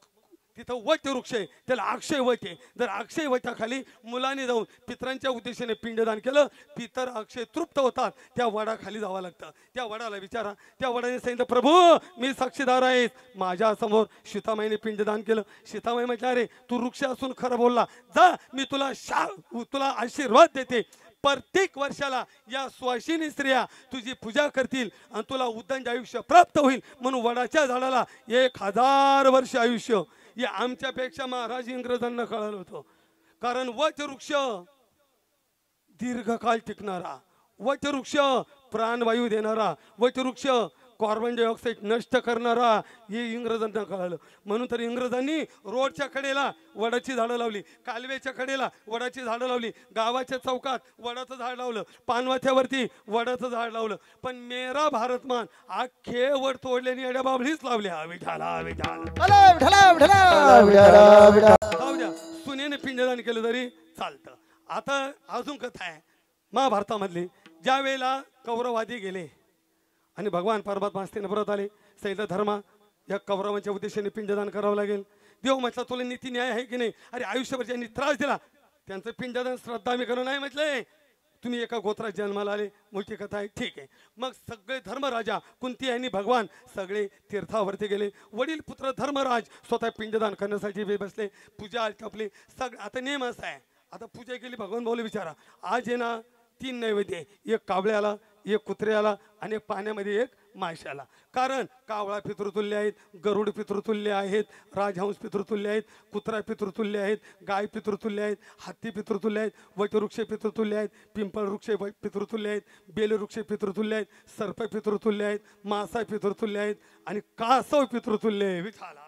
तिथं वट वृक्ष आहे, त्याला अक्षय वट आहे. जर अक्षय वटाखाली मुलाने जाऊन पितरांच्या उद्देशाने पिंडदान केलं, पितर अक्षय तृप्त होतात. त्या वडाखाली जावं लागतं. त्या वडाला विचारा. त्या वडाने सांगितलं, प्रभू मी साक्षीदार आहे, माझ्या समोर सीतामाईने पिंडदान केलं. सीतामाई म्हटलं, अरे तू वृक्ष असून खरं बोलला, जा मी तुला आशीर्वाद देते. प्रत्येक वर्षाला या सुवासिनी स्त्रिया तुझी पूजा करतील आणि तुला उदंड आयुष्य प्राप्त होईल. म्हणून वडाच्या झाडाला 1000 वर्ष आयुष्य. हे आमच्यापेक्षा महाराज इंग्रजांना कळलं होतं. कारण वटवृक्ष दीर्घकाळ टिकणारा, वटवृक्ष प्राणवायू देणारा, वटवृक्ष कार्बन डायऑक्साईड नष्ट करणारा, हे इंग्रजांना कळलं. म्हणून तर इंग्रजांनी रोडच्या कडेला वडाची झाडं लावली, कालव्याच्या कडेला वडाची झाडं लावली, गावाच्या चौकात वडाचं झाड लावलं, पानवाथ्यावरती वडाचं झाड लावलं. पण मेरा भारतमान अख्खे वड तोडल्याने एड्या बाबळीच लावल्या. विठाला जाऊ द्या, सुनेने पिंडदान केलं तरी चालतं. आता अजून कथा आहे महाभारतामधली. ज्या वेळेला कौरवादी गेले आणि भगवान परमात्मा हस्तीने परत आले, सैन्य धर्मा या कौरवांच्या उद्देशाने पिंडदान करावं लागेल. देव म्हटलं तुला नीती न्याय आहे की नाही? अरे आयुष्यभर ज्यांनी त्रास दिला त्यांचं पिंडदान श्रद्धा आम्ही करू नाही म्हटलंय. तुम्ही एका गोत्रात जन्माला आले, मोठी कथा आहे, ठीक आहे. मग सगळे धर्मराजा कुंती यांनी भगवान सगळे तीर्थावरती गेले. वडील पुत्र धर्मराज स्वतः पिंडदान करण्यासाठी बसले. पूजा आटपली सगळं. आता नेम असा आहे, आता पूजा केली, भगवान बोलले विचारा, आज आहे ना 3 नैवेद्य, एक कावळ्याला, एक कुत्र्याला आणि पाण्यामध्ये एक माशाला. कारण कावळा पितृतुल्य आहेत, गरुड पितृतुल्य आहेत, राजहंस पितृतुल्य आहेत, कुत्रा पितृतुल्य आहेत, गाय पितृतुल्य आहेत, हत्ती पितृतुल्य आहेत, वटवृक्ष पितृतुल्य आहेत, पिंपळ वृक्ष पितृतुल्य आहेत, बेलवृक्ष पितृतुल्य आहेत, सर्प पितृतुल्य आहेत, मासा पितृतुल्य आहेत आणि कासव पितृतुल्य आहे. विठाला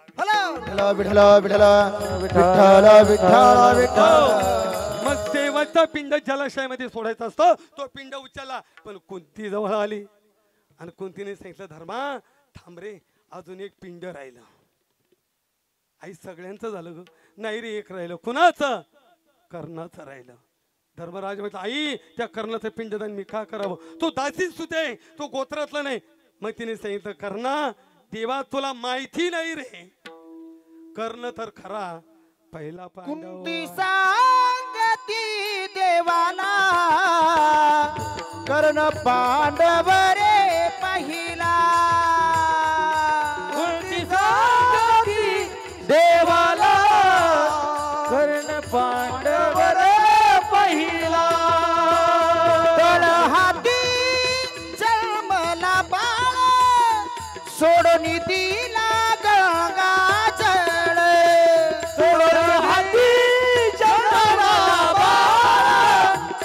मग देवाचा पिंड जलाशयामध्ये सोडायचा असतो. तो पिंड उचलला पण कुंती जवळ आली आणि कुंतीने सांगितलं, धर्मा थांब रे, अजून एक पिंड राहिलं. आई सगळ्यांचं झालं ग, नाही रे एक राहिलं. कुणाचं? कर्णाचं राहिलं. धर्मराज म्हटलं, आई त्या कर्णाचं पिंडदान मी का करावं? तो दासीच सुते, तो गोत्रातला नाही. मग तिने सांगितलं, कर्णा देवा तुला माहिती नाही रे, कर्ण तर खरा पहिला पांडव. सांगती देवाला कर्ण पांडव रे पहिला. सांगती देवाला कर्ण पांडव रे पहिला. तळ हाती जन्मला बाळ सोडून दिला गंगा जळ. सोडून हाती जन्मला बाळ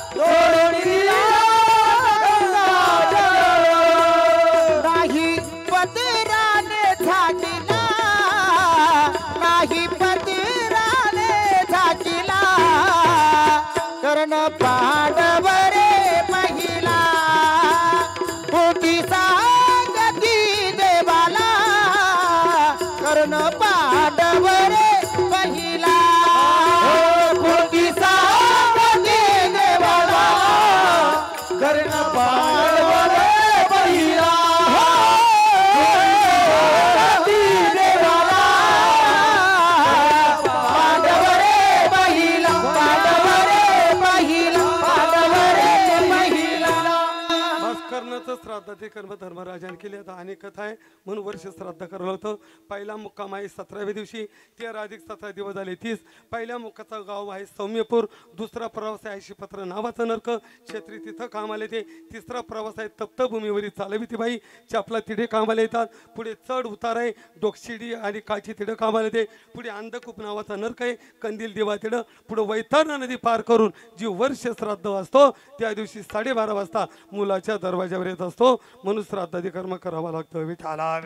कर्णाचं श्राद्धाचे कर्म धर्मराजाने केले. आता अनेक कथा आहे म्हणून वर्ष श्राद्ध करावं होतं. पहिला मुक्काम आहे 17व्या दिवशी, 13+17 दिवस झाले 30. पहिल्या मुक्काचं गाव आहे सौम्यपूर. दुसरा प्रवास आहे शिपत्र नावाचं नरक, क्षेत्री तिथं कामाला येते. तिसरा प्रवास आहे तप्तभूमीवरील चालविती बाई, चापला तिडे कामाला येतात. पुढे चढ उतार आहे, डोकशिडी आणि काची तिडं कामाला येते. पुढे अंधकूप नावाचा नरक आहे, कंदील दिवा तिडं. पुढे वैतरणा नदी पार करून जी वर्ष श्राद्ध असतो त्या दिवशी 12:30 वाजता मुलाच्या दरवाजावर येत असतो. म्हणून श्राद्धादी कर्म करावं लागतं. विठाला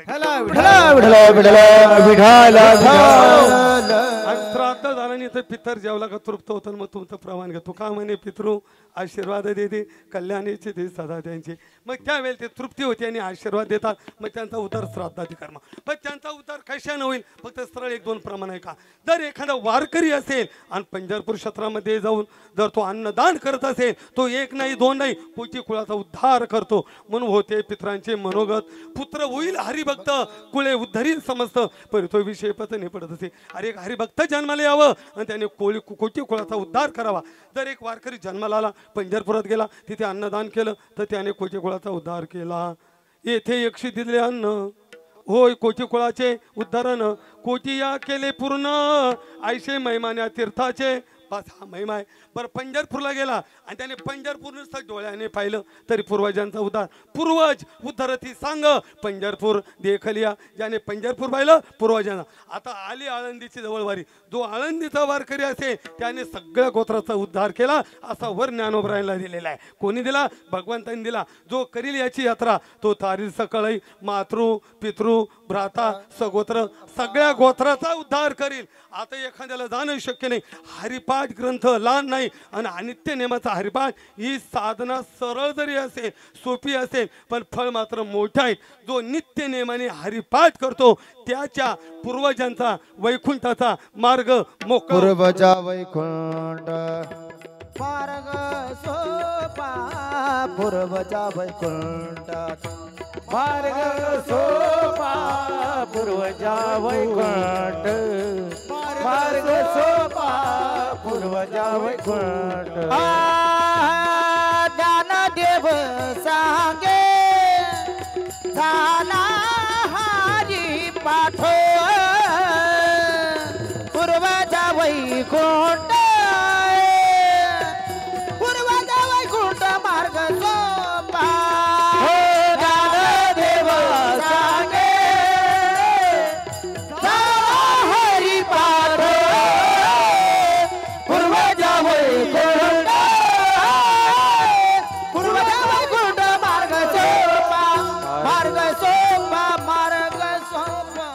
श्राद्ध झाल्याने तर पितर जेवला का तृप्त होतं. मग तुमचं प्रमाण घ्या. तुका म्हणे पितृ आशीर्वाद देते, कल्याणीचे ते सदा त्यांचे. मग त्यावेळेला ते तृप्ती होते आणि आशीर्वाद देतात. मग त्यांचा उदर श्राद्धादी कर्म. पण त्यांचा उदर कशाने होईल? फक्त सरळ 1-2 प्रमाण आहे का? जर एखादा वारकरी असेल आणि पंढरपूर क्षेत्रामध्ये जाऊन जर तो अन्नदान करत असेल, तो 1 नाही 2 नाही कोटी कुळाचा उद्धार करतो. म्हणून होते पित्रांचे मनोगत. पुत्र होईल हरिभक्त, कुळे उद्धरील समजतं. पण तो विषय पतने पडत असे. अरे एक हरिभक्त जन्माला यावं आणि त्याने कोटी कुळाचा उद्धार करावा. जर एक वारकरी जन्माला आला, पंढरपुरात गेला, तिथे अन्नदान केलं तर त्याने कोटी कुळाचा उद्धार केला. येथे 100 दिले अन्न होय कोटी कुळाचे उद्धारण. कोटी या केले पूर्ण आयशे महिमान्या तीर्थाचे. बस हा महिमा आहे. बरं पंढरपूरला गेला आणि त्याने पंढरपूर नुसतं डोळ्याने पाहिलं तरी पूर्वजांचा उद्धार. पूर्वज उद्धारती सांग पंढरपूर देखलिया. ज्याने पंढरपूर पाहिलं पूर्वजांना. आता आली आळंदीची जवळवारी. जो आळंदीचा वारकरी असेल त्याने सगळ्या गोत्राचा उद्धार केला असा वर ज्ञानोबरायला दिलेला आहे. कोणी दिला? भगवंतांनी दिला. जो करील याची यात्रा तो तारील सकळई मातृ पितृ भ्राता सगोत्र सगळ्या गोत्राचा उद्धार करील. आता एखाद्याला जाणं शक्य नाही. हरिपाठ ग्रंथ लहान नाही आणि अनित्य नेमाचा हरिपाठ ही साधना सरळ जरी असेल सोपी असेल पण फळ मात्र मोठं आहे. जो नित्य नेमाने हरिपाठ करतो त्याच्या पूर्वजांचा वैकुंठाचा मार्ग मोकळा. पूर्वजा वैकुंठ मार्ग सोपा पूर्वजा वैकुंठात. मार्ग सोपा पूर्वजा वैकुंठ. मार्ग सोपा पूर्वजा वैकुंठ. ज्ञानदेव सांगे झाला हरी पाठ. पूर्वजा वैकुंठ. पूर्वजा वैकुंठ मार्ग सोपा. ज्ञानदेव सांगे झाला हरी पाठ. पूर्वजा वैकुंठ. पूर्वजा वैकुंठ मार्ग सोपा. मार्ग सोपा. मार्ग सोपा.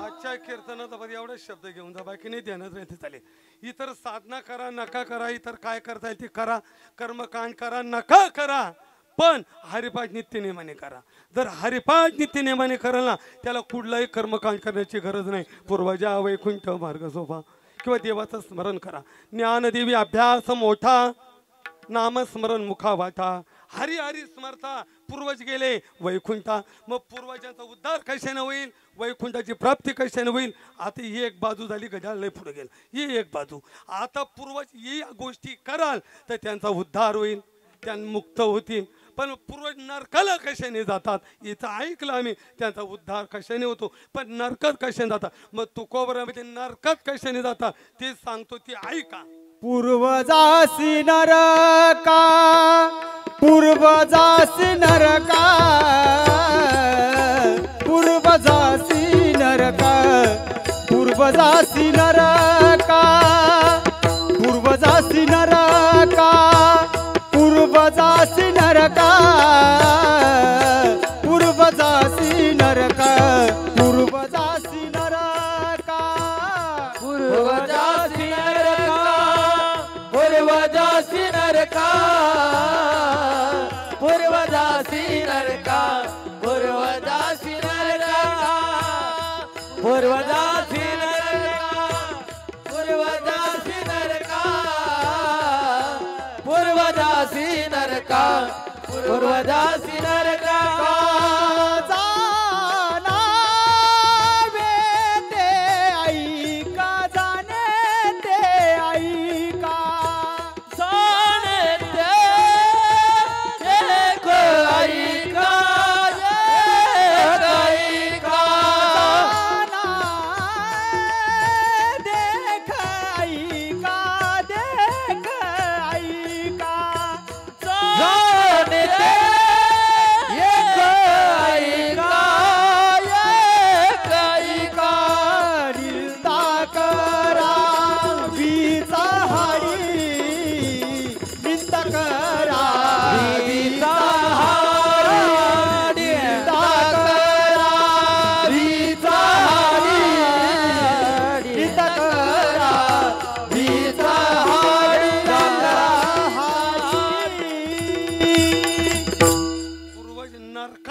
आजच्या कीर्तनाचा मध्ये एवढे शब्द घेऊन जा. बाकी नाही ध्यानात राहते चालेल. इतर साधना करा नका करा. इतर काय करता येईल ते करा. कर्मकांड करा नका करा. पण हरिपाठ नित्य नेमाने करा. जर हरिपाठ नित्य नेमाने कराल ना त्याला कुठलाही कर्मकांड करण्याची गरज नाही. पूर्वजा वैकुंठ मार्ग सोपा किंवा देवाचं स्मरण करा. ज्ञानदेवी अभ्यास मोठा नामस्मरण मुखा वाटा. हरी हरी स्मरता. पूर्वज गेले वैकुंठा. मग पूर्वजांचा उद्धार कशाने होईल? वैकुंठाची प्राप्ती कशाने होईल? आता ही एक बाजू झाली. गजाल लय पुढे गेल. ही एक बाजू. आता पूर्वज ही गोष्टी कराल तर त्यांचा उद्धार होईल. त्या मुक्त होतील. पण पूर्वज नरकाला कशाने जातात इथं ऐकलं आम्ही. त्यांचा उद्धार कशाने होतो. पण नरकात कशाने जातात? मग तुकोबरामध्ये नरकात कशाने जातात ते सांगतो ते ऐका. पूर्वजासी नरका. पूर्वजासी नरका. पूर्वजासी नरका. पूर्वजासी नरका. पूर्वजासी नरका. पूर्वजासी नरका. पूर्वजासी नरका. पूर्वजासी नरका. पूर्वजासी नरका. पूर्वजासी नरका. पूर्वजासी नरका. पूर्वजासी नरका. पूर्वजासी नरका. पूर्वजासी नरका. पूर्वजासी नरका. पूर्वजासी नरका. जाना वेते ऐका. जाणे ते ऐका. जाणे ते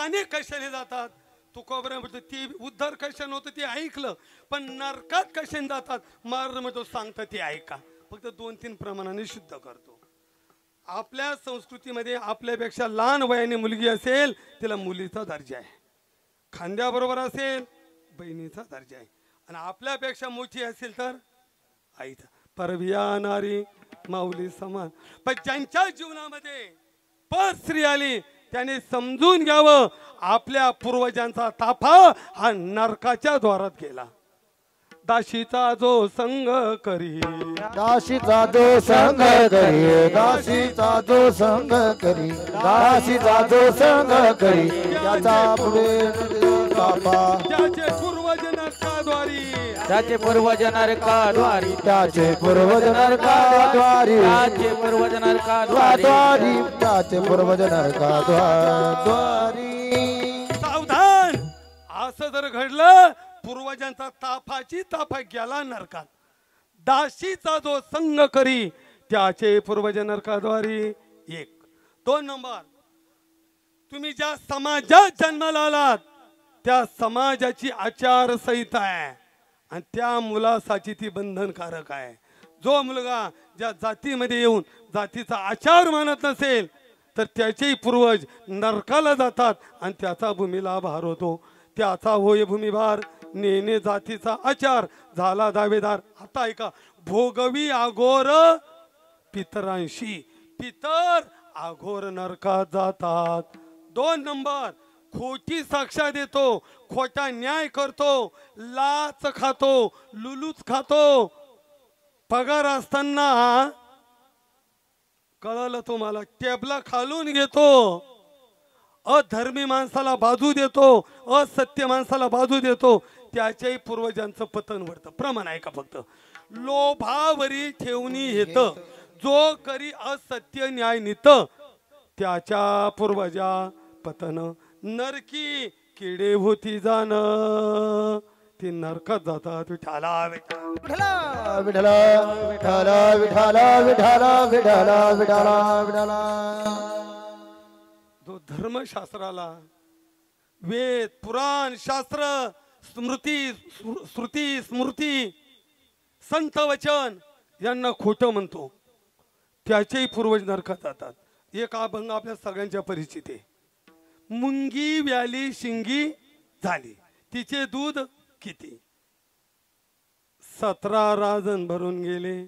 जाणे कशाने जातात. तुकोबरा म्हणतो ती उद्धार कशाने होतं ते ऐकलं, पण नरकात कशाने जातात मार म्हणतो सांगतं ते ऐका. फक्त 2-3 प्रमाणाने शुद्ध करतो. आपल्या संस्कृतीमध्ये आपल्यापेक्षा लहान वयाने मुलगी असेल तिला मुलीचा दर्जा आहे, खांद्याबरोबर असेल बहिणीचा दर्जा आहे, आणि आपल्यापेक्षा मोठी असेल तर आईचा. परविया नारी माऊली समान. पण ज्यांच्या जीवनामध्ये पर स्त्री आली त्याने समजून घ्यावं आपल्या पूर्वजांचा ताफा हा नरकाच्या द्वारात गेला. दाशीचा जो संग करी, दासीचा जो संग करी, दासीचा जो संग करी, दासीचा जो संग करी, त्याचा पुढे बापा, ज्याचे पूर्वज नरकाद्वारी, त्याचे पूर्वज नरकाद्वारी, त्याचे पूर्वज नरकाद्वारी, त्याचे पूर्वज नरकाद्वारी, त्याचे पूर्वज नरकाद्वारी. सावधान. असं जर घडलं पूर्वजांचा ताफा गेला नरकात. दाशीचा जो संग करी त्याचे पूर्वज नरकाद्वारी. 1. 2 नंबर, तुम्ही ज्या समाजात जन्माला आलात त्या समाजाची आचारसंहिता आहे आणि त्या मुलासाठी ती बंधनकारक आहे. जो मुलगा ज्या जातीमध्ये येऊन जातीचा आचार मानत नसेल तर त्याचेही पूर्वज नरकाला जातात आणि त्याचा भूमीला भार होतो. त्याचा होय भूमिभार नेणे जातीचा आचार झाला दावेदार. आता ऐका, भोगवी आघोर पितरांशी, पितर आघोर नरकात जातात. 2 नंबर, खोटी साक्षा देतो, खोटा न्याय करतो, लाच खातो, लुलूच खातो. पगार असताना कळलं तुम्हाला टेबला खालून घेतो, अधर्मी माणसाला बाजू देतो, असत्य माणसाला बाजू देतो. त्याच्याही पूर्वजांचं पतन वरतं. प्रमाण आहे का फक्त लोभावरी ठेवणी हेत, जो करी असत्य न्याय नित त्याच्या पूर्वजा पतन. नरकी किडे होती जाण ती नरकात जातात. विठाला विठाला विठाला विठाला विठाला विठाला विठाला विठाला. जो धर्मशास्त्राला वेद पुराण शास्त्र स्मृती श्रुती स्मृती संत वचन यांना खोटं म्हणतो त्याचेही पूर्वज नरकात जातात. एक अभंग आपल्या सगळ्यांच्या परिचित आहे. मुंगी व्याली शिंगी झाली तिचे दूध किती, 17 राजन भरून गेले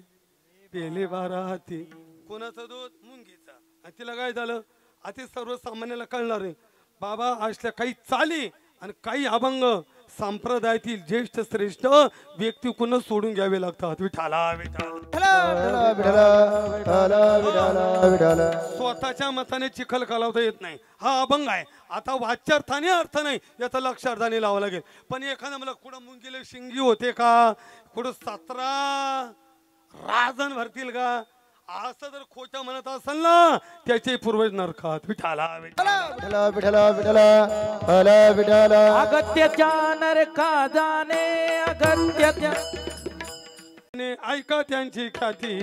पेले 12 हाती. कोणाचं दूध? मुंगीचा. आणि तिला काय झालं? आता सर्वसामान्याला कळणार आहे बाबा असल्या काही चाली आणि काही अभंग संप्रदायातील ज्येष्ठ श्रेष्ठ व्यक्ती कुणा सोडून घ्यावे लागतात. विठाला स्वतःच्या मताने चिखल कालावता येत नाही. हा अभंग आहे. आता वाच्यार्थाने अर्थ नाही याचा लक्षार्थाने लावावं लागेल. पण एखादा मला कुठं मुंगीला शिंगी होते का, कुठं 17 राजन भरतील का, असं जर खोटं म्हणत असेल ना त्याचे पूर्वज नरकात. विठाला विठाला विठाला विठाला विठाला. अगत्याच्या नरका जाणे, अगत्याच्या ऐका त्यांची ख्याती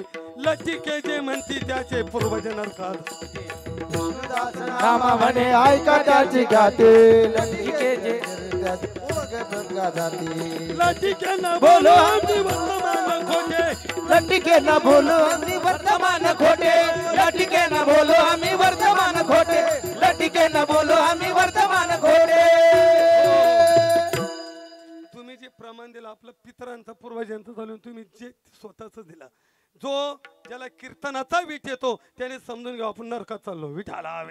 लटिके जे म्हणती त्याचे पूर्वज नरकात. रामा म्हणे ऐका त्याची गाते लटिके जे लटिके न बोलो आम्ही वर्तमान खोटे, लटिके न बोलो आम्ही वर्तमान खोटे, लटिके न बोलो आम्ही वर्तमान खोटे, लटिके न बोलो आम्ही वर्तमान खोटे. तुम्ही जे प्रमाण दिलं आपलं पितरांचं पूर्वजांचं झालं, तुम्ही जे स्वतःच दिला. जो ज्याला कीर्तनाचा वीट येतो त्याने समजून घ्या आपण नरकात चाललो. विठाला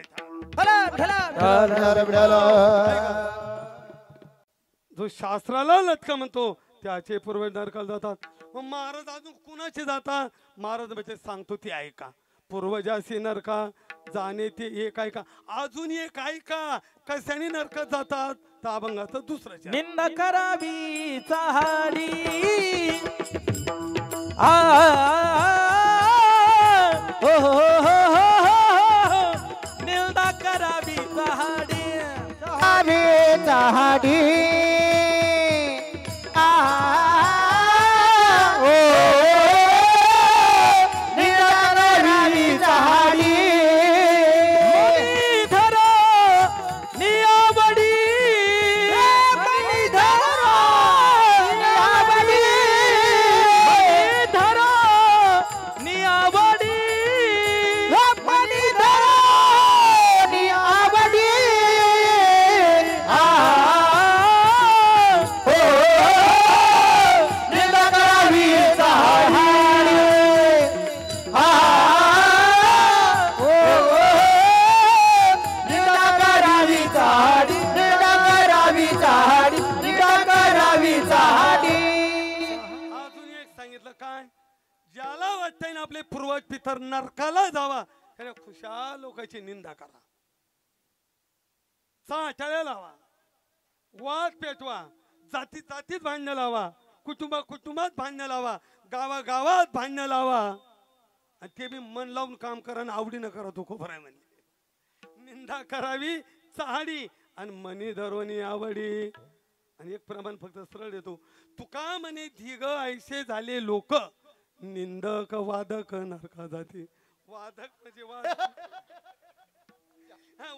जो शास्त्राला लटका म्हणतो त्याचे पूर्वज नरकाला जातात. मग महाराज अजून कुणाचे जातात? महाराज म्हणजे सांगतो ते ऐका. पूर्वजाशी नरका जाणे ते एक ऐका. अजून एक ऐका कशाने नरकात जातात. तर अभंगाचं दुसरं निंद करावी चहाडी, निंदा करावी चहाडी, चहाडी धर नियम ज्याला वाटतंय ना आपले पूर्वज पितर नरकाला जावा त्याने खुशाल लोकांची निंदा करा, चाट्या लावा, वाद पेटवा, जाती जातीत भांडणं लावा, कुटुंबात भांडणं लावा, गावागावात भांडणं लावा आणि ते बी मन लावून काम करा आणि आवडीनं करा. तो खूप आहे म्हणजे निंदा करावी चाडी आणि मनी धरवणी आवडी. आणि एक प्रमाण फक्त सरळ देतो, तुका म्हणे धिग ऐसे झाले लोक निंदक वादक नरका जाते. वादक म्हणजे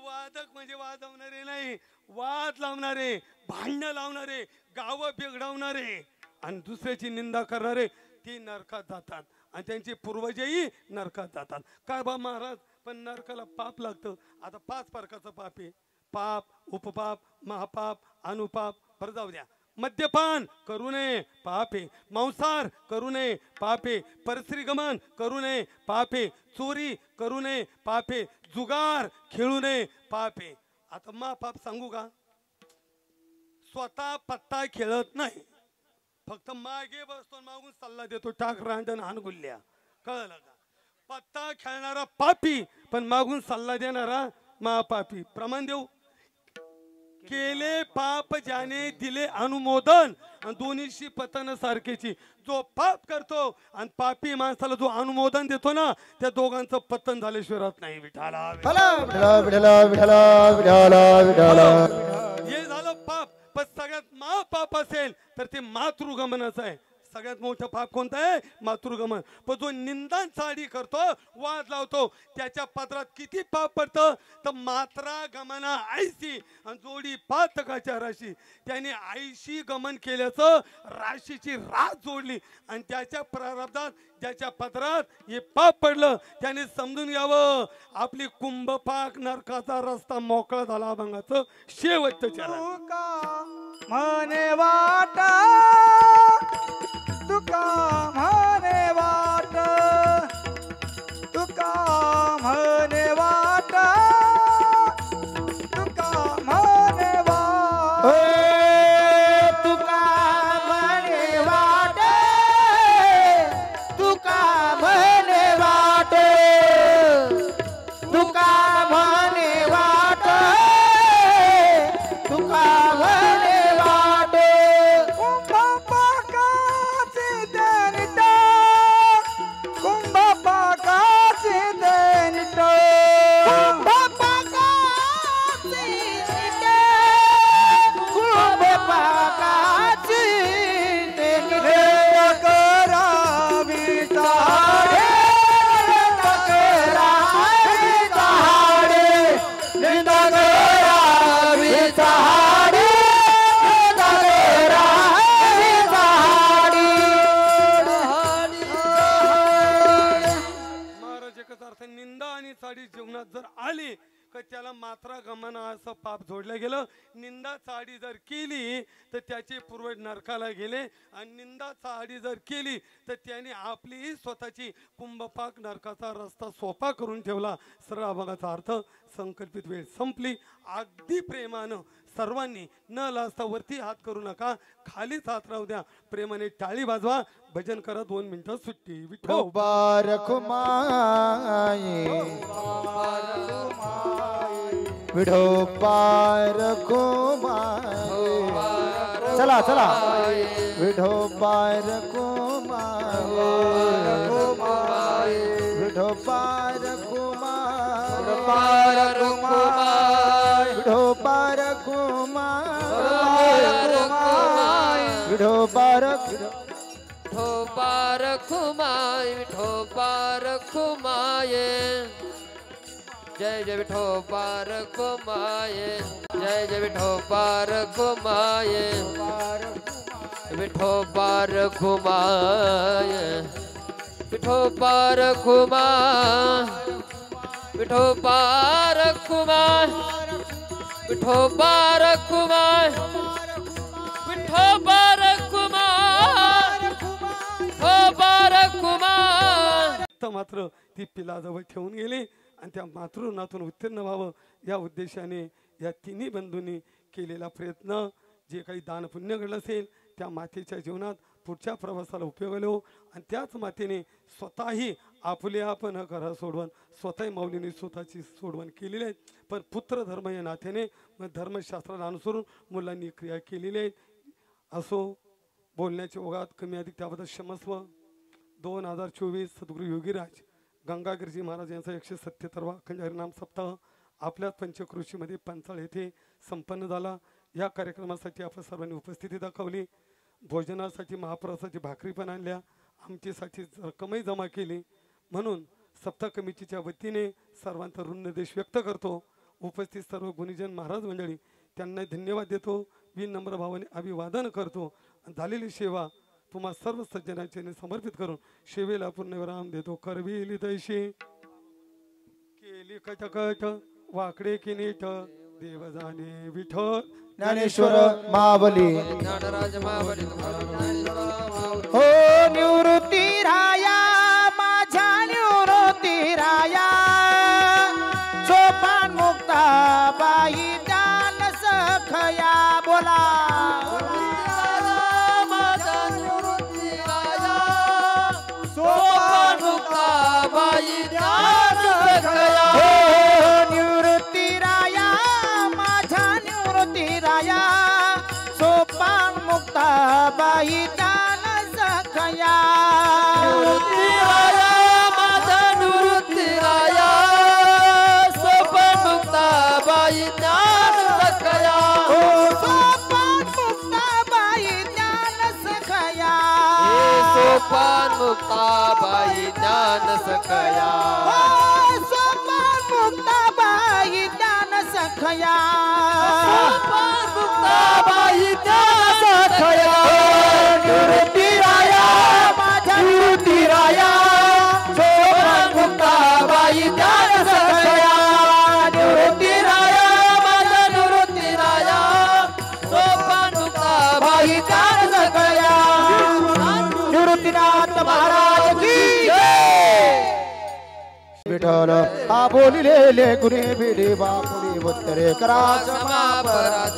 वादक म्हणजे वाजवणारे नाही, वाद लावणारे, भांडणं लावणारे, गाव बिघडवणारे आणि दुसऱ्याची निंदा करणारे ती नरकात जातात आणि त्यांचे पूर्वजही नरकात जातात. काय बा महाराज पण नरकाला पाप लागतं. आता 5 प्रकारचं पाप आहे, पाप, उपपाप, महापाप, अनुपाप. बरं जाऊ द्या. मद्यपान करू नये पाप आहे, मांसाहार करू नये पाप आहे, परस्त्रीगमन करू नये पाप आहे, चोरी करू नये पाप आहे, जुगार खेळू नये पाप आहे. आता महापाप सांगू का? स्वतः पत्ता खेळत नाही, फक्त मागे बसतो, मागून सल्ला देतो, टाक रांडण हान गुल्ल्या. कळलं का? पत्ता खेळणारा पापी पण मागून सल्ला देणारा महापापी. प्रमाण देऊ, केले पाप ज्याने दिले अनुमोदन आणि दोन्हीशी पतन सारखेची. जो पाप करतो आणि पापी माणसाला जो अनुमोदन देतो ना त्या दोघांचं पतन झाल्याशिवाय राहत नाही. विठाला हे झालं पाप. पण सगळ्यात महापाप असेल तर ते मातृगमनाचं आहे. सगळ्यात मोठं पाप कोणतं आहे? मातृगमन. पण जो निंदन चाडी करतो, वाद लावतो, त्याच्या पदरात किती पाप पडतं तर मात्रा गमना आईशी आणि जोडी पातकाच्या राशी. त्याने आईशी गमन केल्याचं राशीची रास जोडली आणि त्याच्या प्रारब्धात ज्याच्या पदरात हे पाप पडलं त्याने समजून घ्यावं आपली कुंभपाक नरकाचा रस्ता मोकळा झाला. अभंगाचं शेवटचं चरण. म्हणे वाट तुका म्हणे वाट, तुका म्हणे वाट, तुका म्हणे वाट, तुका म्हणे वाट, तुका म्हणे वाट, तुका म्हणे वाट, तुका म्हणे वाट. कुंभपाकाचे देनिट, कुंभपाकाचे देनिट, कुंभपाकाचे देनिट. करावी चाडे, करावी चाडे, निंदा करावी चाडे, निंदा करावी चाडे. महाराज एकच अर्थ, निंदा आणि चाडी जीवनात जर आली तर त्याला मात्रा गमना असं पाप जोडलं गेलं. निंदा चाडी जर केली तर त्याचे पूर्वज नरकाला गेले आणि निंदा चाडी जर केली तर त्याने आपलीही स्वतःची कुंभपाक नरकाचा रस्ता सोपा करून ठेवला. सरळ अभंगाचा अर्थ. संकल्पित वेळ संपली. अगदी प्रेमानं सर्वांनी न लाजता वरती हात करू नका, खालीच हात राहू द्या. प्रेमाने टाळी वाजवा. भजन करा. 2 मिनिटं सुट्टी. विठो बारक माये, विठो बारक माये. चला चला. विठो बारक माये, विठो बारक माये, विठो बारक माये, विठो बारक. विठोबार खुमाय, विठोबार खुमाय, जय जय विठोबार खुमाय, जय जय विठोबार खुमाय, विठोबार खुमाय, विठोबार खुमाय, विठोबार खुमाय, विठोबार खुमाय, विठोबार खुमाय, विठोबार खुमाय. मात्र ती पिलाजवळ ठेवून गेली आणि त्या मातृनातून उत्तीर्ण व्हावं या उद्देशाने या तिन्ही बंधूंनी केलेला प्रयत्न, जे काही दान पुण्य घडलं असेल त्या मातेच्या जीवनात पुढच्या प्रवासाला उपयोगाला हो आणि त्याच मातेने स्वतःही आपले आपण घरा सोडवण स्वतःही माऊलीने स्वतःची सोडवण केलेली आहे. पण पुत्र धर्म या नात्याने मग धर्मशास्त्राला अनुसरून मुलांनी क्रिया केलेली आहे. असो बोलण्याचे ओघात कमी अधिक त्याबद्दल क्षमस्व. 2024 सद्गुरू योगीराज गंगागिरीजी महाराज यांचा 177वा अखंड हरिनाम सप्ताह आपल्या पंचक्रोशीमध्ये पंचाळ येथे संपन्न झाला. या कार्यक्रमासाठी आपण सर्वांनी उपस्थिती दाखवली. भोजनासाठी महाप्रसादाची भाकरी पण आणल्या, आमटीसाठी रक्कमही जमा केली. म्हणून सप्ताह कमिटीच्या वतीने सर्वांचा ऋणदेश व्यक्त करतो. उपस्थित सर्व गुणीजन महाराज मंडळी त्यांना धन्यवाद देतो. विनम्र भावाने अभिवादन करतो. झालेली सेवा तुम्हा सर्व सज्जनांचे समर्पित करून सेवेला पूर्णविराम देतो. करविली तैशी केली कटकट वाकडे की नीट देव जाणे विठ्ठल ज्ञानेश्वर मावली ज्ञानराज मावली हो निवृत्ती राया माझ्या निवृत्ती राया सोपान मुक्ता बाई ज्ञान सखया बोला निवृत्ती राया माझ्या निवृत्ती राया सोपान मुक्ता बाई ज्ञान सखया निवृत्ती राया माझा निवृत्ती राया सोपान मुक्ता बाई ज्ञान सखया सोपान मुक्ता बाई ज्ञान सखया सोपान मुक्ता बाई ज्ञान सखया सोपान मुक्ता बाई ज्ञान सखया सोपान मुक्ता बाई ज्ञान सखया निवृत्ती राया माझ्या निवृत्ती राया सोपान मुक्ता बाई ज्ञान सखया निवृत्ती राया माझ्या निवृत्ती राया सोपान मुक्ता बाई ज्ञान सखया निवृत्तीनाथ महाराज की विठ्ठल हा बोलिलेले गुणे भिडे बापुडी उत्तरे करा समापराध